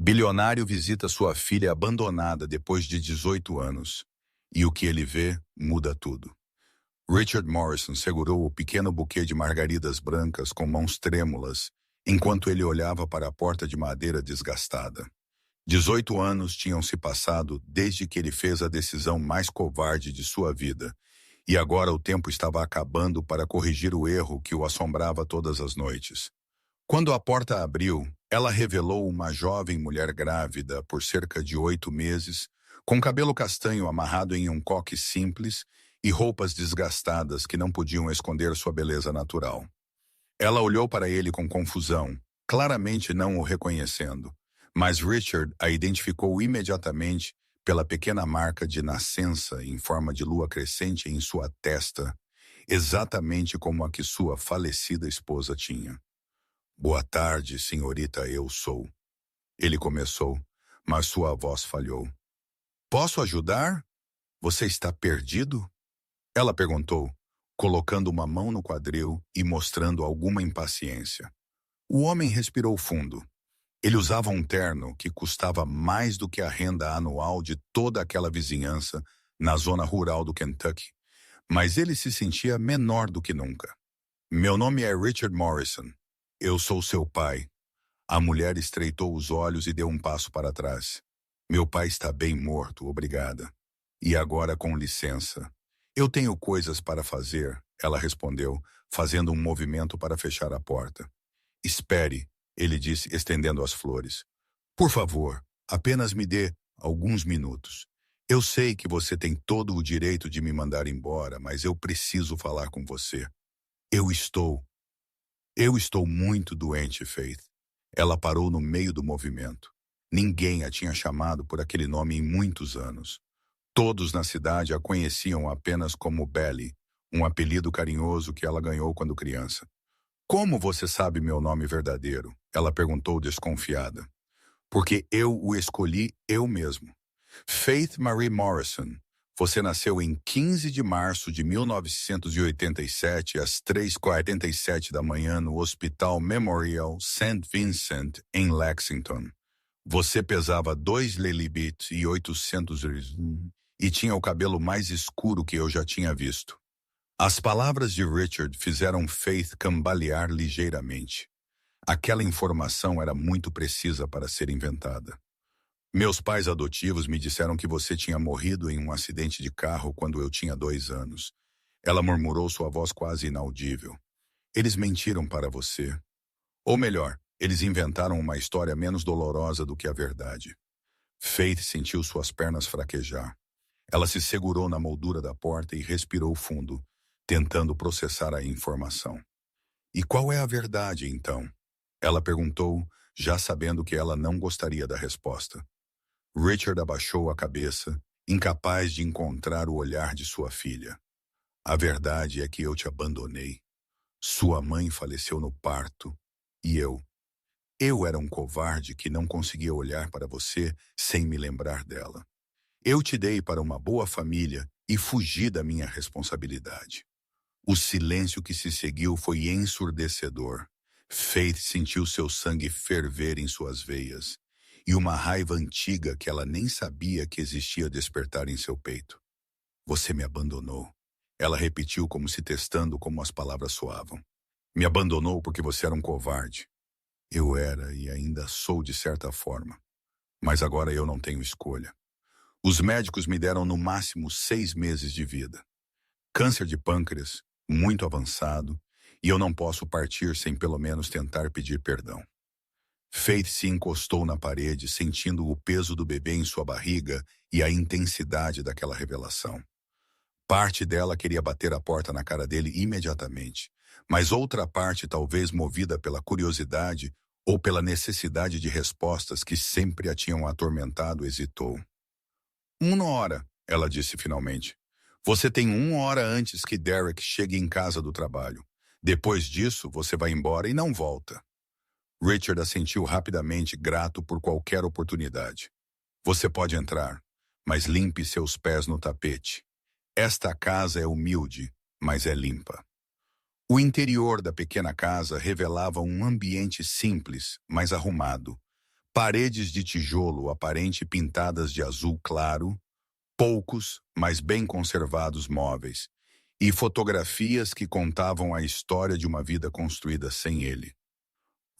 Bilionário visita sua filha abandonada depois de 18 anos. E o que ele vê muda tudo. Richard Morrison segurou o pequeno buquê de margaridas brancas com mãos trêmulas, enquanto ele olhava para a porta de madeira desgastada. 18 anos tinham se passado desde que ele fez a decisão mais covarde de sua vida, e agora o tempo estava acabando para corrigir o erro que o assombrava todas as noites. Quando a porta abriu, ela revelou uma jovem mulher grávida por cerca de 8 meses, com cabelo castanho amarrado em um coque simples e roupas desgastadas que não podiam esconder sua beleza natural. Ela olhou para ele com confusão, claramente não o reconhecendo, mas Richard a identificou imediatamente pela pequena marca de nascença em forma de lua crescente em sua testa, exatamente como a que sua falecida esposa tinha. "Boa tarde, senhorita, eu sou." Ele começou, mas sua voz falhou. "Posso ajudar? Você está perdido?" Ela perguntou, colocando uma mão no quadril e mostrando alguma impaciência. O homem respirou fundo. Ele usava um terno que custava mais do que a renda anual de toda aquela vizinhança na zona rural do Kentucky, mas ele se sentia menor do que nunca. "Meu nome é Richard Morrison. Eu sou seu pai." A mulher estreitou os olhos e deu um passo para trás. "Meu pai está bem morto, obrigada. E agora, com licença." "Eu tenho coisas para fazer," ela respondeu, fazendo um movimento para fechar a porta. "Espere," ele disse, estendendo as flores. "Por favor, apenas me dê alguns minutos. Eu sei que você tem todo o direito de me mandar embora, mas eu preciso falar com você. Eu estou muito doente, Faith." Ela parou no meio do movimento. Ninguém a tinha chamado por aquele nome em muitos anos. Todos na cidade a conheciam apenas como Belly, um apelido carinhoso que ela ganhou quando criança. "Como você sabe meu nome verdadeiro?" ela perguntou desconfiada. "Porque eu o escolhi eu mesmo. Faith Marie Morrison. Você nasceu em 15 de março de 1987, às 3h47 da manhã, no Hospital Memorial St. Vincent, em Lexington. Você pesava 2 lelibit e 800 e tinha o cabelo mais escuro que eu já tinha visto." As palavras de Richard fizeram Faith cambalear ligeiramente. Aquela informação era muito precisa para ser inventada. "Meus pais adotivos me disseram que você tinha morrido em um acidente de carro quando eu tinha 2 anos." Ela murmurou, sua voz quase inaudível. "Eles mentiram para você. Ou melhor, eles inventaram uma história menos dolorosa do que a verdade." Faith sentiu suas pernas fraquejar. Ela se segurou na moldura da porta e respirou fundo, tentando processar a informação. "E qual é a verdade, então?" ela perguntou, já sabendo que ela não gostaria da resposta. Richard abaixou a cabeça, incapaz de encontrar o olhar de sua filha. "A verdade é que eu te abandonei. Sua mãe faleceu no parto, e eu era um covarde que não conseguia olhar para você sem me lembrar dela. Eu te dei para uma boa família e fugi da minha responsabilidade." O silêncio que se seguiu foi ensurdecedor. Faith sentiu seu sangue ferver em suas veias, e uma raiva antiga que ela nem sabia que existia despertar em seu peito. "Você me abandonou." Ela repetiu como se testando como as palavras soavam. "Me abandonou porque você era um covarde." "Eu era e ainda sou de certa forma. Mas agora eu não tenho escolha. Os médicos me deram no máximo 6 meses de vida. Câncer de pâncreas, muito avançado, e eu não posso partir sem pelo menos tentar pedir perdão." Faith se encostou na parede, sentindo o peso do bebê em sua barriga e a intensidade daquela revelação. Parte dela queria bater a porta na cara dele imediatamente, mas outra parte, talvez movida pela curiosidade ou pela necessidade de respostas que sempre a tinham atormentado, hesitou. "Uma hora," ela disse finalmente. "Você tem 1 hora antes que Derek chegue em casa do trabalho. Depois disso, você vai embora e não volta." Richard assentiu rapidamente, grato por qualquer oportunidade. "Você pode entrar, mas limpe seus pés no tapete. Esta casa é humilde, mas é limpa." O interior da pequena casa revelava um ambiente simples, mas arrumado. Paredes de tijolo aparente pintadas de azul claro, poucos, mas bem conservados móveis, e fotografias que contavam a história de uma vida construída sem ele.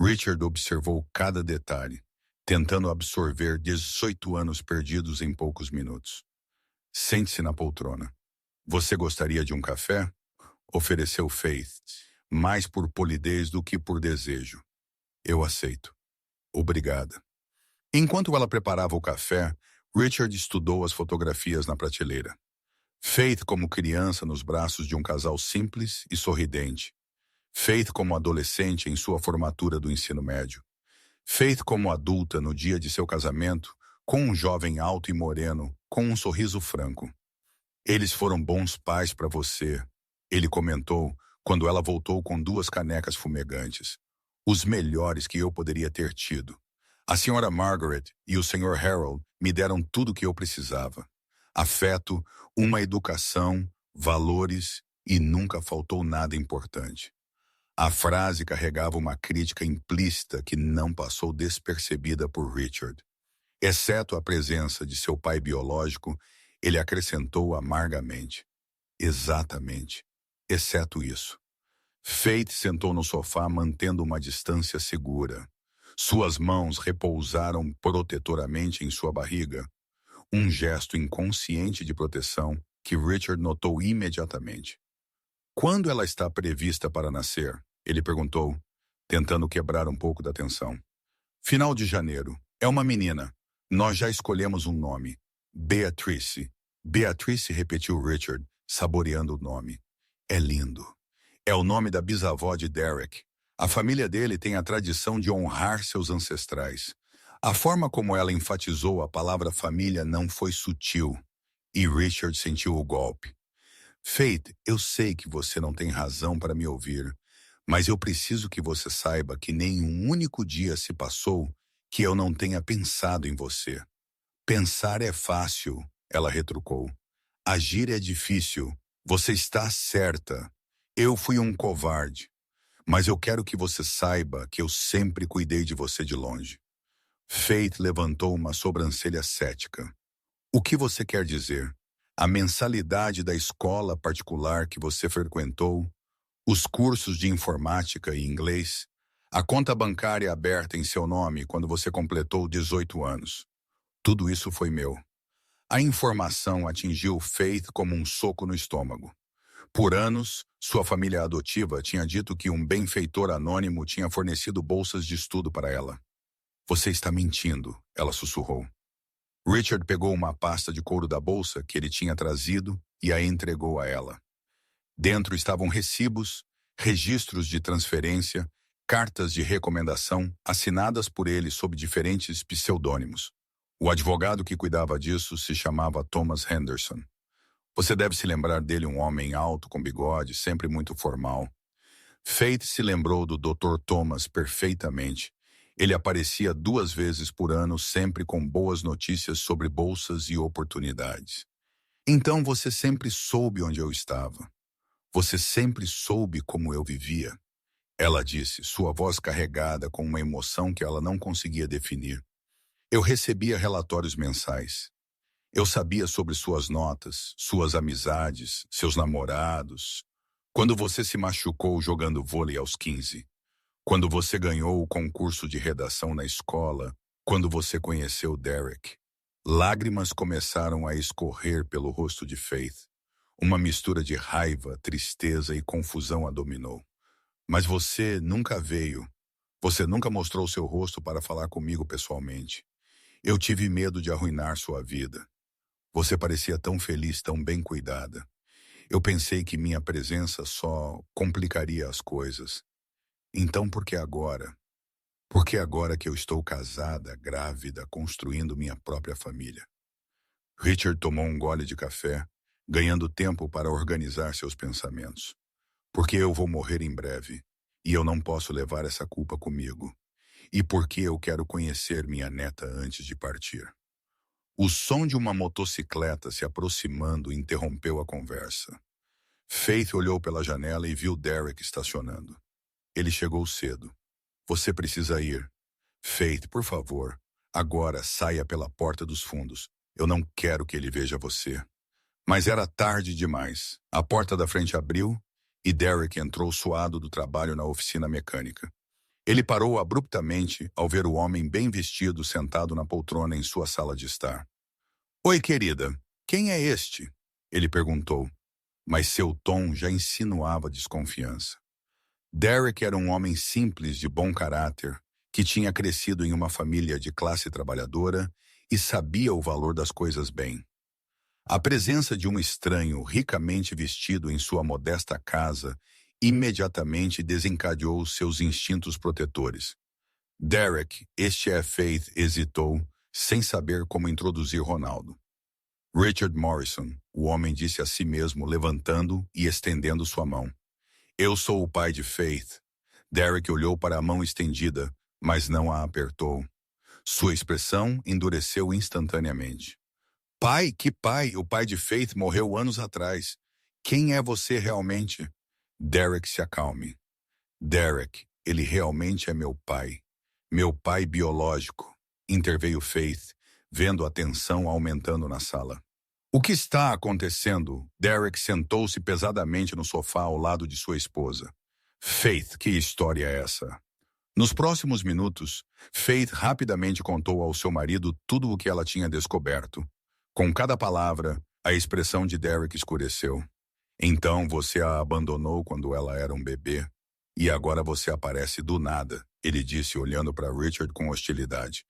Richard observou cada detalhe, tentando absorver 18 anos perdidos em poucos minutos. Sente-se na poltrona. Você gostaria de um café? Ofereceu Faith, mais por polidez do que por desejo. Eu aceito. Obrigada. Enquanto ela preparava o café, Richard estudou as fotografias na prateleira. Faith como criança nos braços de um casal simples e sorridente. Faith como adolescente em sua formatura do ensino médio. Faith como adulta no dia de seu casamento, com um jovem alto e moreno, com um sorriso franco. Eles foram bons pais para você, ele comentou quando ela voltou com 2 canecas fumegantes. Os melhores que eu poderia ter tido. A senhora Margaret e o senhor Harold me deram tudo o que eu precisava. Afeto, uma educação, valores e nunca faltou nada importante. A frase carregava uma crítica implícita que não passou despercebida por Richard. Exceto a presença de seu pai biológico, ele acrescentou amargamente. Exatamente. Exceto isso. Faith sentou no sofá mantendo uma distância segura. Suas mãos repousaram protetoramente em sua barriga. Um gesto inconsciente de proteção que Richard notou imediatamente. Quando ela está prevista para nascer? Ele perguntou, tentando quebrar um pouco da tensão. Final de janeiro. É uma menina. Nós já escolhemos um nome. Beatrice. Beatrice, repetiu Richard, saboreando o nome. É lindo. É o nome da bisavó de Derek. A família dele tem a tradição de honrar seus ancestrais. A forma como ela enfatizou a palavra família não foi sutil, e Richard sentiu o golpe. Faith, eu sei que você não tem razão para me ouvir, mas eu preciso que você saiba que nem um único dia se passou que eu não tenha pensado em você. Pensar é fácil, ela retrucou. Agir é difícil. Você está certa. Eu fui um covarde. Mas eu quero que você saiba que eu sempre cuidei de você de longe. Faith levantou uma sobrancelha cética. O que você quer dizer? A mensalidade da escola particular que você frequentou, os cursos de informática e inglês, a conta bancária aberta em seu nome quando você completou 18 anos. Tudo isso foi meu. A informação atingiu Faith como um soco no estômago. Por anos, sua família adotiva tinha dito que um benfeitor anônimo tinha fornecido bolsas de estudo para ela. Você está mentindo, ela sussurrou. Richard pegou uma pasta de couro da bolsa que ele tinha trazido e a entregou a ela. Dentro estavam recibos, registros de transferência, cartas de recomendação assinadas por ele sob diferentes pseudônimos. O advogado que cuidava disso se chamava Thomas Henderson. Você deve se lembrar dele, um homem alto com bigode, sempre muito formal. Faith se lembrou do Dr. Thomas perfeitamente. Ele aparecia 2 vezes por ano, sempre com boas notícias sobre bolsas e oportunidades. Então você sempre soube onde eu estava. Você sempre soube como eu vivia. Ela disse, sua voz carregada com uma emoção que ela não conseguia definir. Eu recebia relatórios mensais. Eu sabia sobre suas notas, suas amizades, seus namorados. Quando você se machucou jogando vôlei aos 15. Quando você ganhou o concurso de redação na escola. Quando você conheceu Derek. Lágrimas começaram a escorrer pelo rosto de Faith. Uma mistura de raiva, tristeza e confusão a dominou. Mas você nunca veio. Você nunca mostrou seu rosto para falar comigo pessoalmente. Eu tive medo de arruinar sua vida. Você parecia tão feliz, tão bem cuidada. Eu pensei que minha presença só complicaria as coisas. Então por que agora? Por que agora que eu estou casada, grávida, construindo minha própria família? Richard tomou um gole de café, ganhando tempo para organizar seus pensamentos. Porque eu vou morrer em breve, e eu não posso levar essa culpa comigo. E porque eu quero conhecer minha neta antes de partir. O som de uma motocicleta se aproximando interrompeu a conversa. Faith olhou pela janela e viu Derek estacionando. Ele chegou cedo. Você precisa ir. Faith, por favor. Agora saia pela porta dos fundos. Eu não quero que ele veja você. Mas era tarde demais. A porta da frente abriu e Derek entrou suado do trabalho na oficina mecânica. Ele parou abruptamente ao ver o homem bem vestido sentado na poltrona em sua sala de estar. Oi, querida. Quem é este? Ele perguntou, mas seu tom já insinuava desconfiança. Derek era um homem simples de bom caráter, que tinha crescido em uma família de classe trabalhadora e sabia o valor das coisas bem. A presença de um estranho ricamente vestido em sua modesta casa imediatamente desencadeou seus instintos protetores. Derek, este é Faith, hesitou, sem saber como introduzir Ronaldo. Richard Morrison, o homem disse a si mesmo, levantando e estendendo sua mão. Eu sou o pai de Faith. Derek olhou para a mão estendida, mas não a apertou. Sua expressão endureceu instantaneamente. Pai? Que pai? O pai de Faith morreu anos atrás. Quem é você realmente? Derek, se acalme. Derek, ele realmente é meu pai. Meu pai biológico, interveio Faith, vendo a tensão aumentando na sala. O que está acontecendo? Derek sentou-se pesadamente no sofá ao lado de sua esposa. Faith, que história é essa? Nos próximos minutos, Faith rapidamente contou ao seu marido tudo o que ela tinha descoberto. Com cada palavra, a expressão de Derek escureceu. Então você a abandonou quando ela era um bebê. E agora você aparece do nada, ele disse olhando para Richard com hostilidade.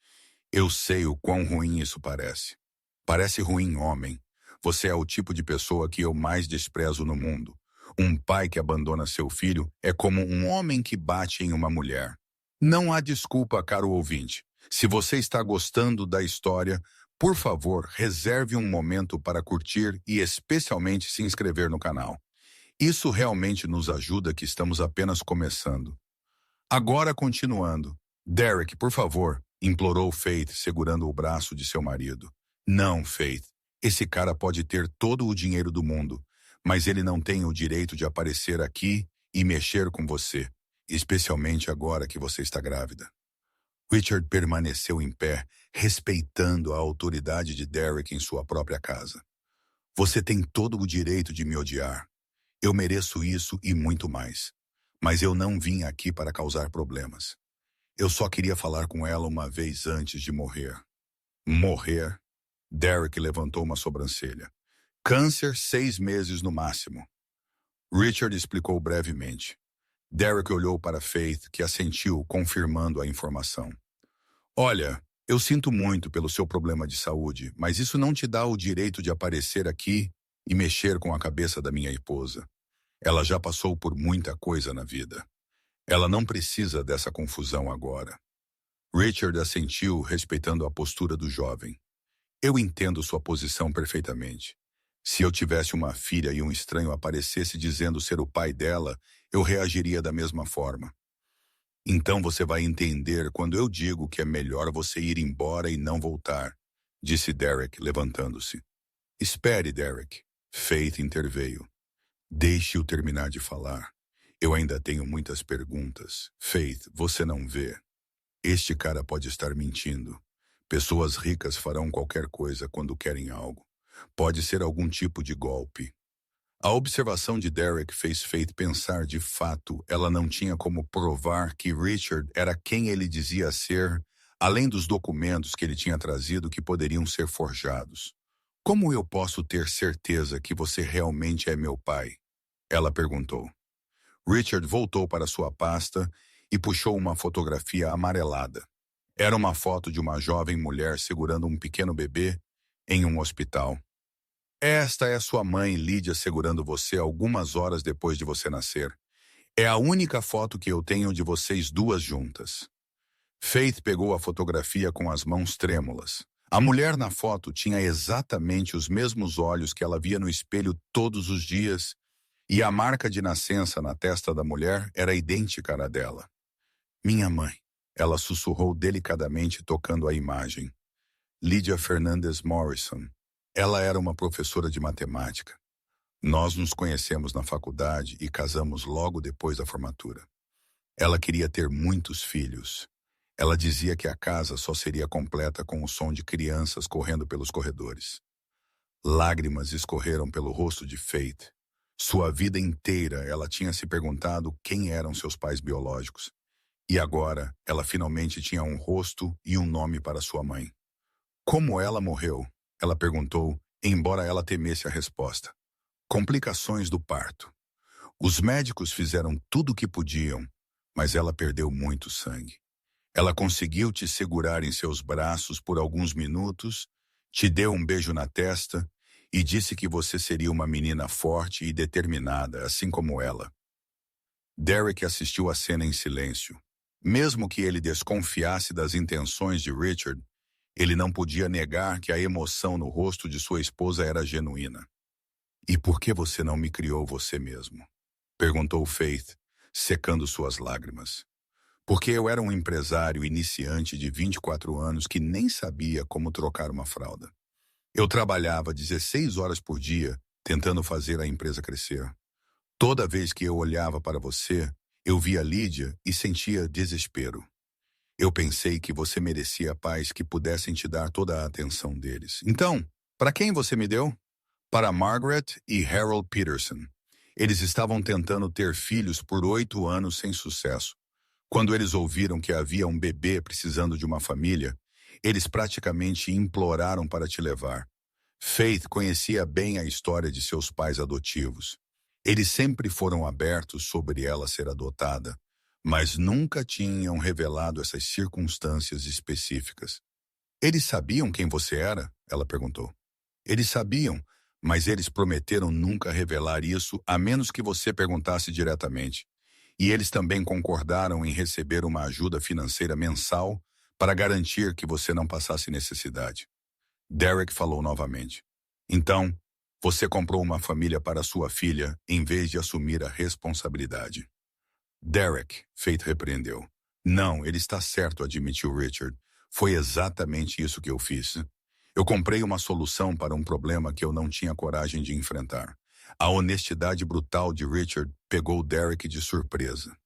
Eu sei o quão ruim isso parece. Parece ruim, homem. Você é o tipo de pessoa que eu mais desprezo no mundo. Um pai que abandona seu filho é como um homem que bate em uma mulher. Não há desculpa, caro ouvinte. Se você está gostando da história, por favor, reserve um momento para curtir e especialmente se inscrever no canal. Isso realmente nos ajuda que estamos apenas começando. Agora continuando. Derek, por favor, implorou Faith, segurando o braço de seu marido. Não, Faith. Esse cara pode ter todo o dinheiro do mundo, mas ele não tem o direito de aparecer aqui e mexer com você, especialmente agora que você está grávida. Richard permaneceu em pé, respeitando a autoridade de Derek em sua própria casa. Você tem todo o direito de me odiar. Eu mereço isso e muito mais. Mas eu não vim aqui para causar problemas. Eu só queria falar com ela uma vez antes de morrer. Morrer? Derek levantou uma sobrancelha. Câncer, 6 meses no máximo. Richard explicou brevemente. Derek olhou para Faith, que assentiu, confirmando a informação. Olha, eu sinto muito pelo seu problema de saúde, mas isso não te dá o direito de aparecer aqui e mexer com a cabeça da minha esposa. Ela já passou por muita coisa na vida. Ela não precisa dessa confusão agora. Richard assentiu, respeitando a postura do jovem. Eu entendo sua posição perfeitamente. Se eu tivesse uma filha e um estranho aparecesse dizendo ser o pai dela, eu reagiria da mesma forma. Então você vai entender quando eu digo que é melhor você ir embora e não voltar, disse Derek, levantando-se. Espere, Derek. Faith interveio. Deixe-o terminar de falar. Eu ainda tenho muitas perguntas. Faith, você não vê. Este cara pode estar mentindo. Pessoas ricas farão qualquer coisa quando querem algo. Pode ser algum tipo de golpe. A observação de Derek fez Faith pensar de fato ela não tinha como provar que Richard era quem ele dizia ser, além dos documentos que ele tinha trazido que poderiam ser forjados. Como eu posso ter certeza que você realmente é meu pai? Ela perguntou. Richard voltou para sua pasta e puxou uma fotografia amarelada. Era uma foto de uma jovem mulher segurando um pequeno bebê em um hospital. Esta é sua mãe, Lydia, segurando você algumas horas depois de você nascer. É a única foto que eu tenho de vocês duas juntas. Faith pegou a fotografia com as mãos trêmulas. A mulher na foto tinha exatamente os mesmos olhos que ela via no espelho todos os dias, e a marca de nascença na testa da mulher era idêntica à dela. Minha mãe. Ela sussurrou delicadamente, tocando a imagem. Lydia Fernandes Morrison. Ela era uma professora de matemática. Nós nos conhecemos na faculdade e casamos logo depois da formatura. Ela queria ter muitos filhos. Ela dizia que a casa só seria completa com o som de crianças correndo pelos corredores. Lágrimas escorreram pelo rosto de Faith. Sua vida inteira ela tinha se perguntado quem eram seus pais biológicos. E agora ela finalmente tinha um rosto e um nome para sua mãe. Como ela morreu? Ela perguntou, embora ela temesse a resposta. Complicações do parto. Os médicos fizeram tudo o que podiam, mas ela perdeu muito sangue. Ela conseguiu te segurar em seus braços por alguns minutos, te deu um beijo na testa e disse que você seria uma menina forte e determinada, assim como ela. Derek assistiu à cena em silêncio. Mesmo que ele desconfiasse das intenções de Richard, ele não podia negar que a emoção no rosto de sua esposa era genuína. "E por que você não me criou você mesmo?" perguntou Faith, secando suas lágrimas. "Porque eu era um empresário iniciante de 24 anos que nem sabia como trocar uma fralda. Eu trabalhava 16 horas por dia tentando fazer a empresa crescer. Toda vez que eu olhava para você, eu via Lídia e sentia desespero. Eu pensei que você merecia pais que pudessem te dar toda a atenção deles. Então, para quem você me deu?" "Para Margaret e Harold Peterson. Eles estavam tentando ter filhos por 8 anos sem sucesso. Quando eles ouviram que havia um bebê precisando de uma família, eles praticamente imploraram para te levar. Faith conhecia bem a história de seus pais adotivos. Eles sempre foram abertos sobre ela ser adotada, mas nunca tinham revelado essas circunstâncias específicas." "Eles sabiam quem você era?" ela perguntou. "Eles sabiam, mas eles prometeram nunca revelar isso a menos que você perguntasse diretamente. E eles também concordaram em receber uma ajuda financeira mensal para garantir que você não passasse necessidade." Derek falou novamente. "Então, você comprou uma família para sua filha em vez de assumir a responsabilidade." "Derek", Faith repreendeu. "Não, ele está certo", admitiu Richard. "Foi exatamente isso que eu fiz. Eu comprei uma solução para um problema que eu não tinha coragem de enfrentar." A honestidade brutal de Richard pegou Derek de surpresa.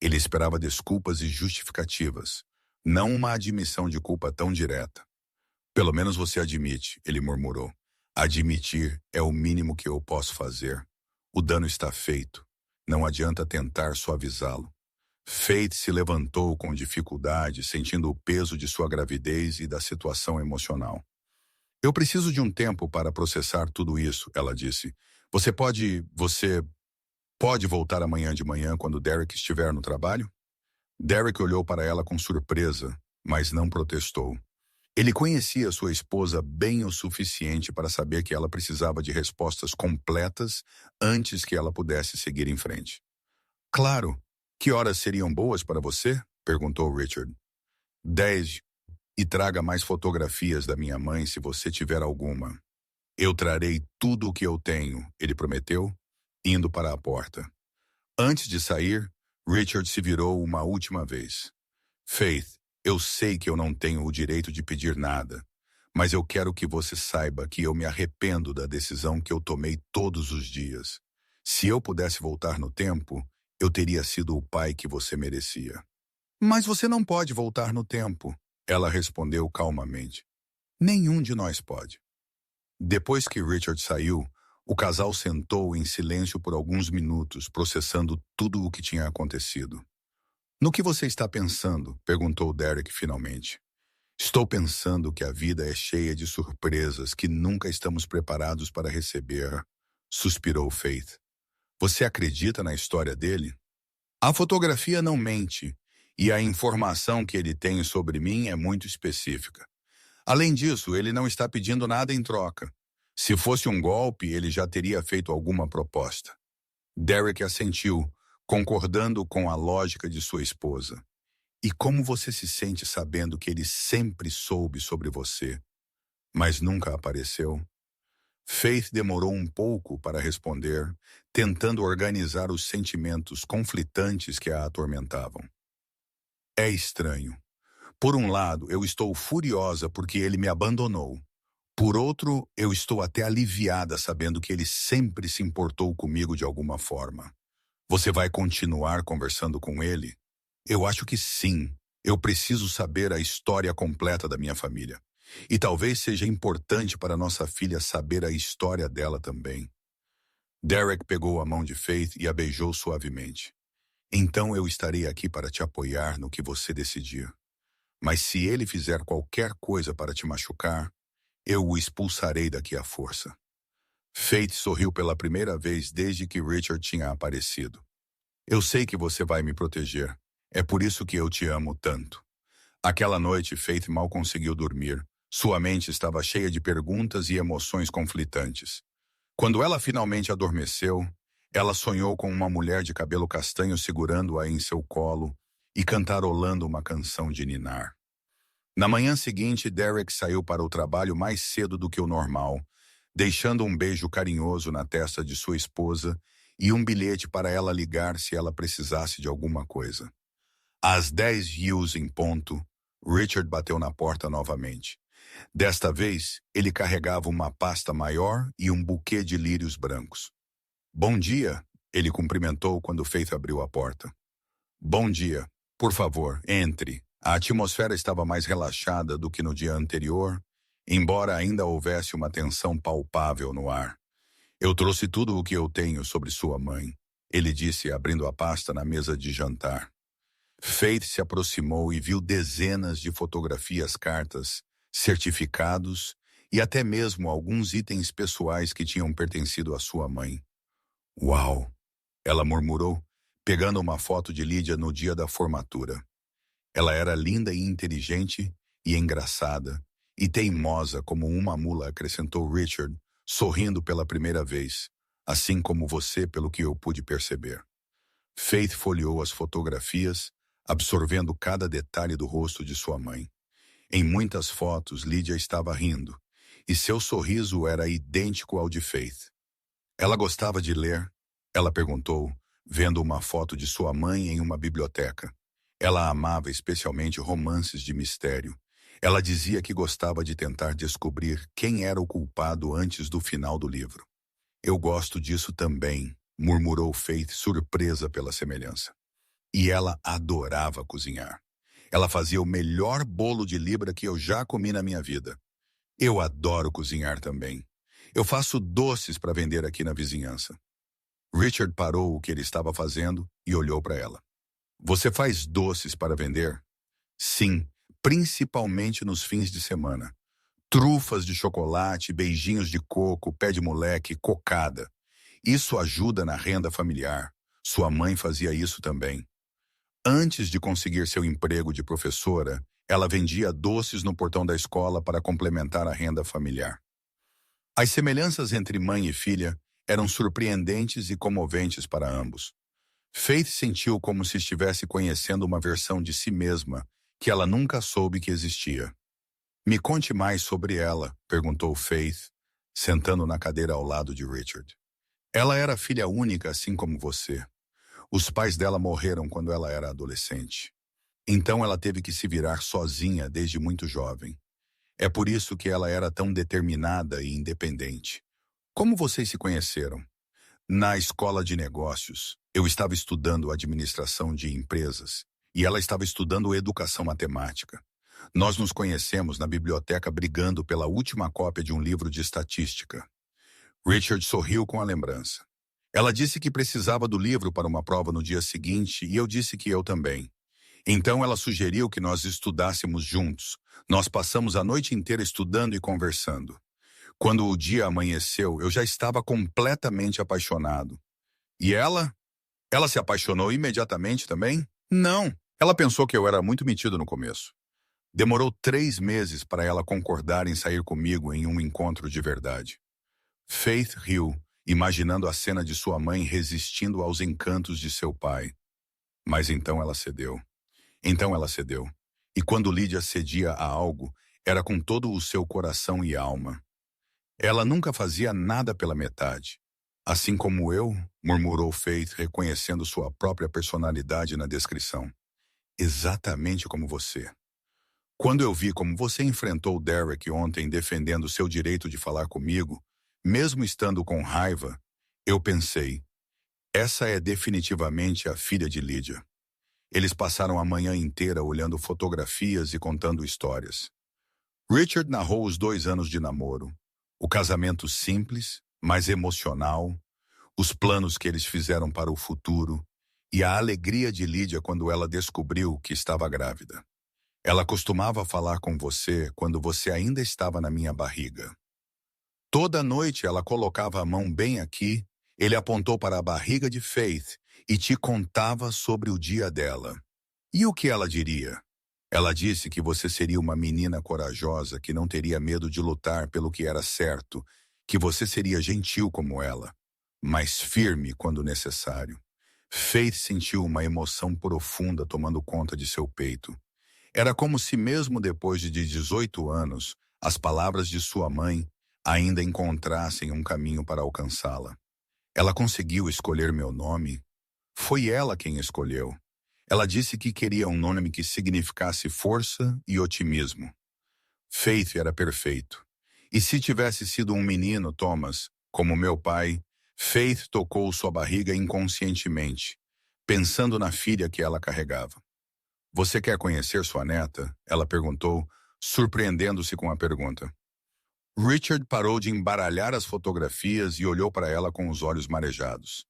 Ele esperava desculpas e justificativas, não uma admissão de culpa tão direta. "Pelo menos você admite", ele murmurou. "Admitir é o mínimo que eu posso fazer. O dano está feito. Não adianta tentar suavizá-lo." Faith se levantou com dificuldade, sentindo o peso de sua gravidez e da situação emocional. "Eu preciso de um tempo para processar tudo isso", ela disse. Você pode voltar amanhã de manhã quando Derek estiver no trabalho?" Derek olhou para ela com surpresa, mas não protestou. Ele conhecia sua esposa bem o suficiente para saber que ela precisava de respostas completas antes que ela pudesse seguir em frente. "Claro. Que horas seriam boas para você?" perguntou Richard. 10. E traga mais fotografias da minha mãe se você tiver alguma." "Eu trarei tudo o que eu tenho", ele prometeu, indo para a porta. Antes de sair, Richard se virou uma última vez. "Faith, eu sei que eu não tenho o direito de pedir nada, mas eu quero que você saiba que eu me arrependo da decisão que eu tomei todos os dias. Se eu pudesse voltar no tempo, eu teria sido o pai que você merecia." "Mas você não pode voltar no tempo", ela respondeu calmamente. "Nenhum de nós pode." Depois que Richard saiu, o casal sentou em silêncio por alguns minutos, processando tudo o que tinha acontecido. "No que você está pensando?" perguntou Derek finalmente. "Estou pensando que a vida é cheia de surpresas que nunca estamos preparados para receber", suspirou Faith. "Você acredita na história dele?" "A fotografia não mente, e a informação que ele tem sobre mim é muito específica. Além disso, ele não está pedindo nada em troca. Se fosse um golpe, ele já teria feito alguma proposta." Derek assentiu, concordando com a lógica de sua esposa. "E como você se sente sabendo que ele sempre soube sobre você, mas nunca apareceu?" Faith demorou um pouco para responder, tentando organizar os sentimentos conflitantes que a atormentavam. "É estranho. Por um lado, eu estou furiosa porque ele me abandonou. Por outro, eu estou até aliviada sabendo que ele sempre se importou comigo de alguma forma." "Você vai continuar conversando com ele?" "Eu acho que sim. Eu preciso saber a história completa da minha família. E talvez seja importante para nossa filha saber a história dela também. Derek pegou a mão de Faith e a beijou suavemente. Então eu estarei aqui para te apoiar no que você decidir. Mas se ele fizer qualquer coisa para te machucar, eu o expulsarei daqui à força. Faith sorriu pela primeira vez desde que Richard tinha aparecido. Eu sei que você vai me proteger. É por isso que eu te amo tanto. Aquela noite, Faith mal conseguiu dormir. Sua mente estava cheia de perguntas e emoções conflitantes. Quando ela finalmente adormeceu, ela sonhou com uma mulher de cabelo castanho segurando-a em seu colo e cantarolando uma canção de ninar. Na manhã seguinte, Derek saiu para o trabalho mais cedo do que o normal, deixando um beijo carinhoso na testa de sua esposa e um bilhete para ela ligar se ela precisasse de alguma coisa. Às 10 em ponto, Richard bateu na porta novamente. Desta vez, ele carregava uma pasta maior e um buquê de lírios brancos. Bom dia, ele cumprimentou quando Faith abriu a porta. Bom dia. Por favor, entre. A atmosfera estava mais relaxada do que no dia anterior, embora ainda houvesse uma tensão palpável no ar. Eu trouxe tudo o que eu tenho sobre sua mãe, ele disse, abrindo a pasta na mesa de jantar. Faith se aproximou e viu dezenas de fotografias, cartas, certificados e até mesmo alguns itens pessoais que tinham pertencido à sua mãe. Uau! Ela murmurou, pegando uma foto de Lydia no dia da formatura. Ela era linda e inteligente e engraçada, e teimosa como uma mula, acrescentou Richard, sorrindo pela primeira vez, assim como você, pelo que eu pude perceber. Faith folheou as fotografias, absorvendo cada detalhe do rosto de sua mãe. Em muitas fotos, Lydia estava rindo, e seu sorriso era idêntico ao de Faith. Ela gostava de ler? Ela perguntou, vendo uma foto de sua mãe em uma biblioteca. Ela amava especialmente romances de mistério. Ela dizia que gostava de tentar descobrir quem era o culpado antes do final do livro. Eu gosto disso também, murmurou Faith, surpresa pela semelhança. E ela adorava cozinhar. Ela fazia o melhor bolo de libra que eu já comi na minha vida. Eu adoro cozinhar também. Eu faço doces para vender aqui na vizinhança. Richard parou o que ele estava fazendo e olhou para ela. Você faz doces para vender? Sim, principalmente nos fins de semana. Trufas de chocolate, beijinhos de coco, pé de moleque, cocada. Isso ajuda na renda familiar. Sua mãe fazia isso também. Antes de conseguir seu emprego de professora, ela vendia doces no portão da escola para complementar a renda familiar. As semelhanças entre mãe e filha eram surpreendentes e comoventes para ambos. Faith sentiu como se estivesse conhecendo uma versão de si mesma que ela nunca soube que existia. Me conte mais sobre ela, perguntou Faith, sentando na cadeira ao lado de Richard. Ela era filha única, assim como você. Os pais dela morreram quando ela era adolescente. Então ela teve que se virar sozinha desde muito jovem. É por isso que ela era tão determinada e independente. Como vocês se conheceram? Na escola de negócios, eu estava estudando administração de empresas e ela estava estudando educação matemática. Nós nos conhecemos na biblioteca brigando pela última cópia de um livro de estatística. Richard sorriu com a lembrança. Ela disse que precisava do livro para uma prova no dia seguinte e eu disse que eu também. Então ela sugeriu que nós estudássemos juntos. Nós passamos a noite inteira estudando e conversando. Quando o dia amanheceu, eu já estava completamente apaixonado. E ela? Ela se apaixonou imediatamente também? Não. Ela pensou que eu era muito metido no começo. Demorou 3 meses para ela concordar em sair comigo em um encontro de verdade. Faith riu, imaginando a cena de sua mãe resistindo aos encantos de seu pai. Mas então ela cedeu. E quando Lydia cedia a algo, era com todo o seu coração e alma. Ela nunca fazia nada pela metade. Assim como eu, murmurou Faith, reconhecendo sua própria personalidade na descrição. Exatamente como você. Quando eu vi como você enfrentou Derek ontem defendendo seu direito de falar comigo, mesmo estando com raiva, eu pensei, essa é definitivamente a filha de Lydia. Eles passaram a manhã inteira olhando fotografias e contando histórias. Richard narrou os 2 anos de namoro, o casamento simples, mas emocional, os planos que eles fizeram para o futuro e a alegria de Lydia quando ela descobriu que estava grávida. Ela costumava falar com você quando você ainda estava na minha barriga. Toda noite ela colocava a mão bem aqui, ele apontou para a barriga de Faith e te contava sobre o dia dela. E o que ela diria? Ela disse que você seria uma menina corajosa que não teria medo de lutar pelo que era certo, que você seria gentil como ela, mas firme quando necessário. Faith sentiu uma emoção profunda tomando conta de seu peito. Era como se mesmo depois de 18 anos, as palavras de sua mãe ainda encontrassem um caminho para alcançá-la. Ela conseguiu escolher meu nome? Foi ela quem escolheu. Ela disse que queria um nome que significasse força e otimismo. Faith era perfeito. E se tivesse sido um menino, Thomas, como meu pai, Faith tocou sua barriga inconscientemente, pensando na filha que ela carregava. Você quer conhecer sua neta? Ela perguntou, surpreendendo-se com a pergunta. Richard parou de embaralhar as fotografias e olhou para ela com os olhos marejados.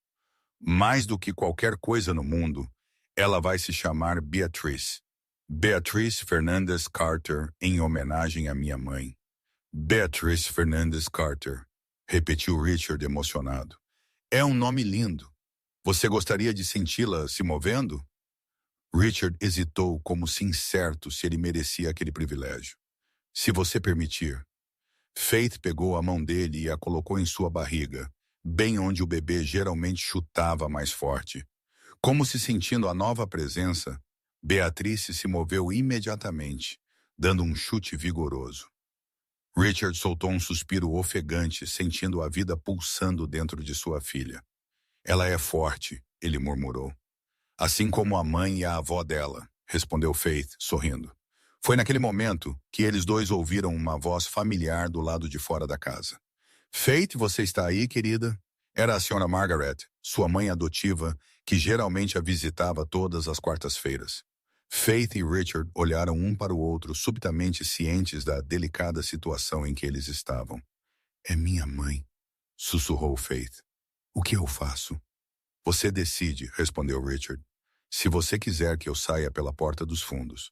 Mais do que qualquer coisa no mundo, ela vai se chamar Beatriz. Beatriz Fernandes Carter, em homenagem à minha mãe. Beatriz Fernandes Carter, repetiu Richard emocionado. É um nome lindo. Você gostaria de senti-la se movendo? Richard hesitou como se incerto se ele merecia aquele privilégio. Se você permitir. Faith pegou a mão dele e a colocou em sua barriga, bem onde o bebê geralmente chutava mais forte. Como se sentindo a nova presença, Beatrice se moveu imediatamente, dando um chute vigoroso. Richard soltou um suspiro ofegante, sentindo a vida pulsando dentro de sua filha. Ela é forte, ele murmurou. Assim como a mãe e a avó dela, respondeu Faith, sorrindo. Foi naquele momento que eles dois ouviram uma voz familiar do lado de fora da casa. Faith, você está aí, querida? Era a senhora Margaret, sua mãe adotiva, que geralmente a visitava todas as quartas-feiras. Faith e Richard olharam um para o outro, subitamente cientes da delicada situação em que eles estavam. É minha mãe, sussurrou Faith. O que eu faço? Você decide, respondeu Richard. Se você quiser que eu saia pela porta dos fundos.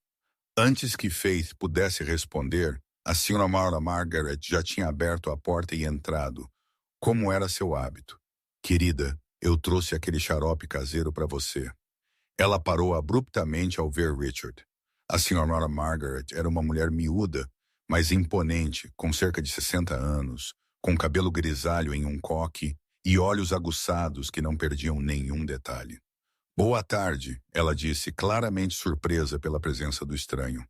Antes que Faith pudesse responder, a senhora Margaret já tinha aberto a porta e entrado, como era seu hábito. Querida, eu trouxe aquele xarope caseiro para você. Ela parou abruptamente ao ver Richard. A senhora Margaret era uma mulher miúda, mas imponente, com cerca de 60 anos, com cabelo grisalho em um coque e olhos aguçados que não perdiam nenhum detalhe. Boa tarde, ela disse, claramente surpresa pela presença do estranho.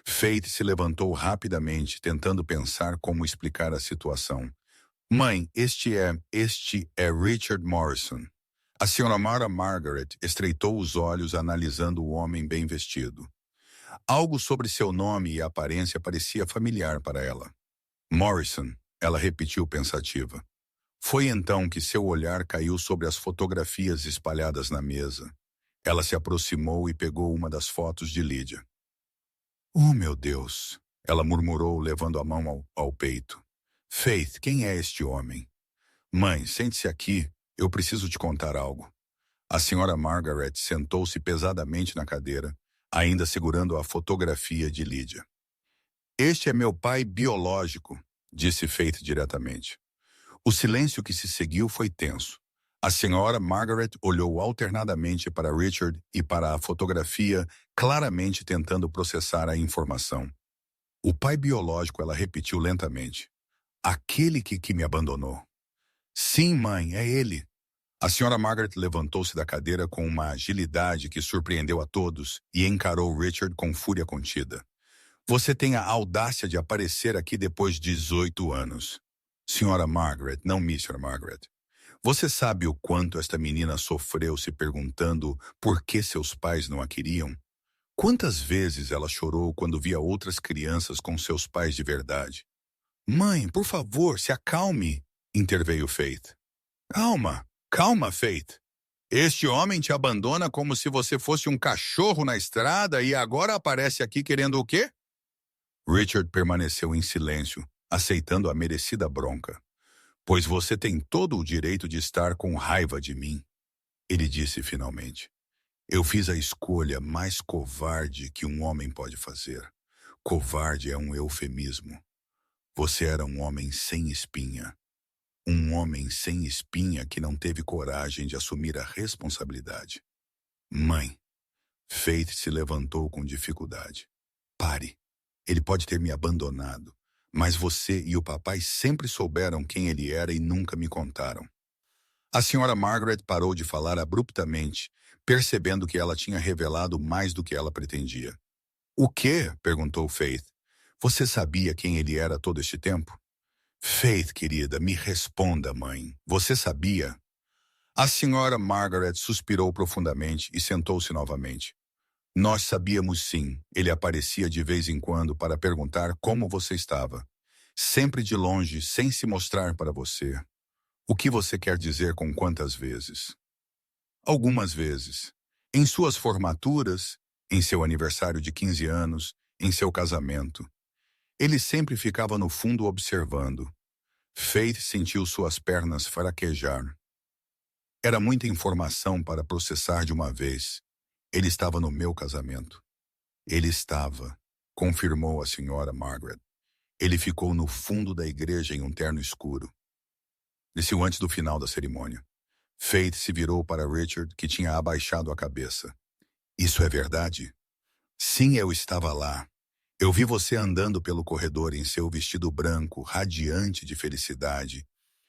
Faith se levantou rapidamente, tentando pensar como explicar a situação. Mãe, este é Richard Morrison. A senhora Margaret estreitou os olhos analisando o homem bem vestido. Algo sobre seu nome e aparência parecia familiar para ela. Morrison, ela repetiu pensativa. Foi então que seu olhar caiu sobre as fotografias espalhadas na mesa. Ela se aproximou e pegou uma das fotos de Lydia. Oh, meu Deus! Ela murmurou, levando a mão ao peito. Faith, quem é este homem? Mãe, sente-se aqui, eu preciso te contar algo. A senhora Margaret sentou-se pesadamente na cadeira, ainda segurando a fotografia de Lydia. Este é meu pai biológico, disse Faith diretamente. O silêncio que se seguiu foi tenso. A senhora Margaret olhou alternadamente para Richard e para a fotografia, claramente tentando processar a informação. O pai biológico, ela repetiu lentamente. Aquele que me abandonou. Sim, mãe, é ele. A senhora Margaret levantou-se da cadeira com uma agilidade que surpreendeu a todos e encarou Richard com fúria contida. Você tem a audácia de aparecer aqui depois de 18 anos. Senhora Margaret, não Mr. Margaret. Você sabe o quanto esta menina sofreu se perguntando por que seus pais não a queriam? Quantas vezes ela chorou quando via outras crianças com seus pais de verdade? Mãe, por favor, se acalme, interveio Faith. Calma, Faith. Este homem te abandona como se você fosse um cachorro na estrada e agora aparece aqui querendo o quê? Richard permaneceu em silêncio, aceitando a merecida bronca. Pois você tem todo o direito de estar com raiva de mim, ele disse finalmente. Eu fiz a escolha mais covarde que um homem pode fazer. Covarde é um eufemismo. Você era um homem sem espinha. Um homem sem espinha que não teve coragem de assumir a responsabilidade. Mãe, Faith se levantou com dificuldade. Pare. Ele pode ter me abandonado, mas você e o papai sempre souberam quem ele era e nunca me contaram. A senhora Margaret parou de falar abruptamente, percebendo que ela tinha revelado mais do que ela pretendia. O quê? Perguntou Faith. Você sabia quem ele era todo este tempo? Faith, querida, me responda, mãe. Você sabia? A senhora Margaret suspirou profundamente e sentou-se novamente. Nós sabíamos sim. Ele aparecia de vez em quando para perguntar como você estava. Sempre de longe, sem se mostrar para você. O que você quer dizer com quantas vezes? Algumas vezes. Em suas formaturas, em seu aniversário de 15 anos, em seu casamento. Ele sempre ficava no fundo observando. Faith sentiu suas pernas fraquejar. Era muita informação para processar de uma vez. Ele estava no meu casamento. Ele estava, confirmou a senhora Margaret. Ele ficou no fundo da igreja em um terno escuro. Disse antes do final da cerimônia. Faith se virou para Richard, que tinha abaixado a cabeça. Isso é verdade? Sim, eu estava lá. Eu vi você andando pelo corredor em seu vestido branco, radiante de felicidade.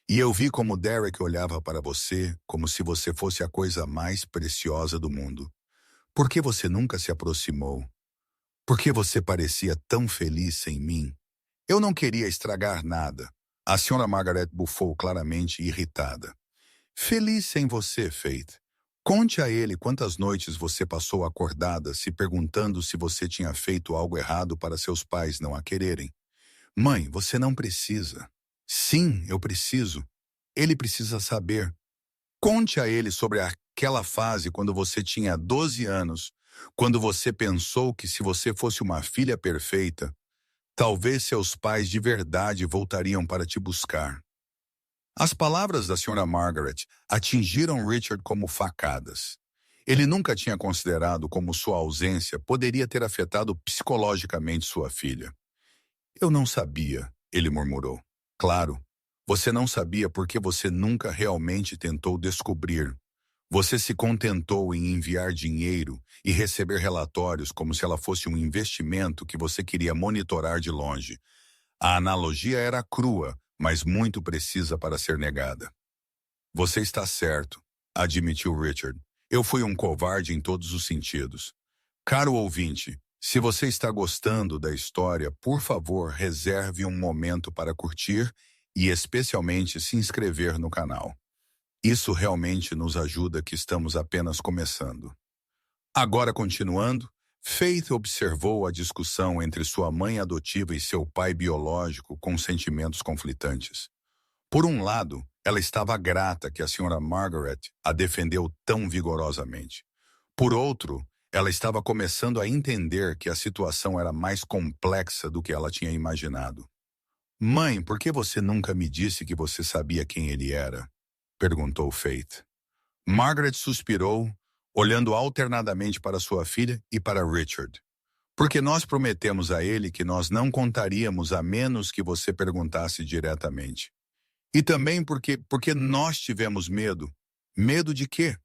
E eu vi como Derek olhava para você como se você fosse a coisa mais preciosa do mundo. Por que você nunca se aproximou? Por que você parecia tão feliz sem mim? Eu não queria estragar nada. A senhora Margaret bufou claramente irritada. Feliz sem você, Faith. Conte a ele quantas noites você passou acordada se perguntando se você tinha feito algo errado para seus pais não a quererem. Mãe, você não precisa. Sim, eu preciso. Ele precisa saber. Conte a ele sobre aquela fase quando você tinha 12 anos, quando você pensou que se você fosse uma filha perfeita, talvez seus pais de verdade voltariam para te buscar. As palavras da senhora Margaret atingiram Richard como facadas. Ele nunca tinha considerado como sua ausência poderia ter afetado psicologicamente sua filha. Eu não sabia, ele murmurou. Claro, você não sabia porque você nunca realmente tentou descobrir. Você se contentou em enviar dinheiro e receber relatórios como se ela fosse um investimento que você queria monitorar de longe. A analogia era crua, mas muito precisa para ser negada. Você está certo, admitiu Richard. Eu fui um covarde em todos os sentidos. Caro ouvinte, se você está gostando da história, por favor, reserve um momento para curtir e especialmente se inscrever no canal. Isso realmente nos ajuda que estamos apenas começando. Agora, continuando, Faith observou a discussão entre sua mãe adotiva e seu pai biológico com sentimentos conflitantes. Por um lado, ela estava grata que a senhora Margaret a defendeu tão vigorosamente. Por outro, ela estava começando a entender que a situação era mais complexa do que ela tinha imaginado. Mãe, por que você nunca me disse que você sabia quem ele era? Perguntou Faith. Margaret suspirou, olhando alternadamente para sua filha e para Richard. Porque nós prometemos a ele que nós não contaríamos a menos que você perguntasse diretamente. E também porque nós tivemos medo. Medo de quê?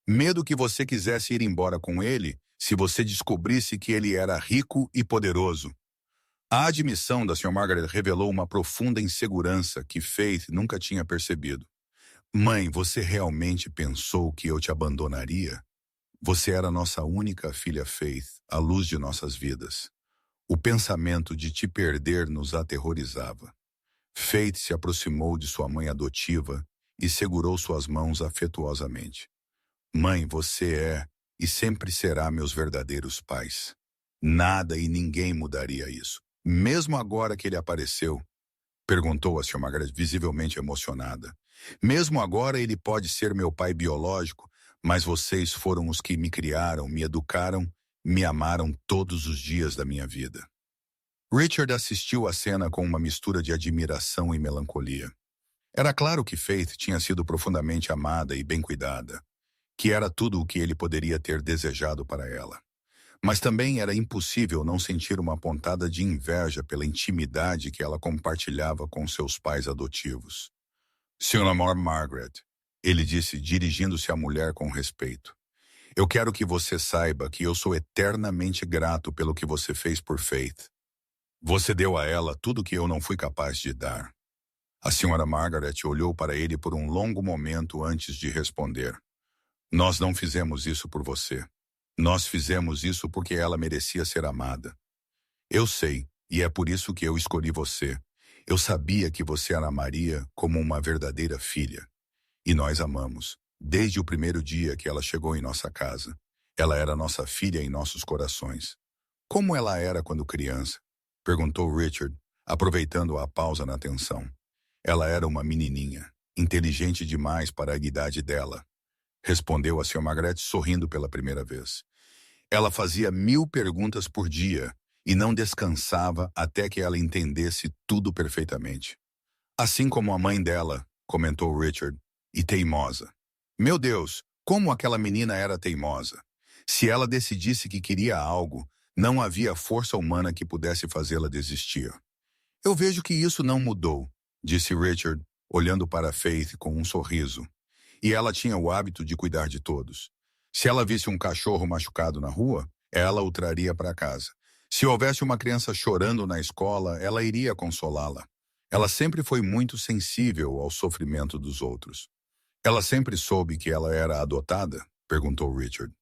Medo que você quisesse ir embora com ele se você descobrisse que ele era rico e poderoso. A admissão da Sra. Margaret revelou uma profunda insegurança que Faith nunca tinha percebido. Mãe, você realmente pensou que eu te abandonaria? Você era nossa única filha Faith, a luz de nossas vidas. O pensamento de te perder nos aterrorizava. Faith se aproximou de sua mãe adotiva e segurou suas mãos afetuosamente. Mãe, você é e sempre será meus verdadeiros pais. Nada e ninguém mudaria isso. Mesmo agora que ele apareceu, perguntou a Sra. Margaret visivelmente emocionada. Mesmo agora ele pode ser meu pai biológico, Mas vocês foram os que me criaram, me educaram, me amaram todos os dias da minha vida. Richard assistiu à cena com uma mistura de admiração e melancolia. Era claro que Faith tinha sido profundamente amada e bem cuidada, que era tudo o que ele poderia ter desejado para ela. Mas também era impossível não sentir uma pontada de inveja pela intimidade que ela compartilhava com seus pais adotivos. Sra. Margaret, ele disse, dirigindo-se à mulher com respeito. Eu quero que você saiba que eu sou eternamente grato pelo que você fez por Faith. Você deu a ela tudo que eu não fui capaz de dar. A Sra. Margaret olhou para ele por um longo momento antes de responder. Nós não fizemos isso por você. Nós fizemos isso porque ela merecia ser amada. Eu sei, e é por isso que eu escolhi você. Eu sabia que você a amaria como uma verdadeira filha. E nós amamos, desde o primeiro dia que ela chegou em nossa casa. Ela era nossa filha em nossos corações. Como ela era quando criança? Perguntou Richard, aproveitando a pausa na atenção. Ela era uma menininha, inteligente demais para a idade dela. Respondeu a Sra. Margaret sorrindo pela primeira vez. Ela fazia 1000 perguntas por dia e não descansava até que ela entendesse tudo perfeitamente. Assim como a mãe dela, comentou Richard, e teimosa. Meu Deus, como aquela menina era teimosa. Se ela decidisse que queria algo, não havia força humana que pudesse fazê-la desistir. Eu vejo que isso não mudou, disse Richard, olhando para Faith com um sorriso. E ela tinha o hábito de cuidar de todos. Se ela visse um cachorro machucado na rua, ela o traria para casa. Se houvesse uma criança chorando na escola, ela iria consolá-la. Ela sempre foi muito sensível ao sofrimento dos outros. Ela sempre soube que ela era adotada? Perguntou Richard.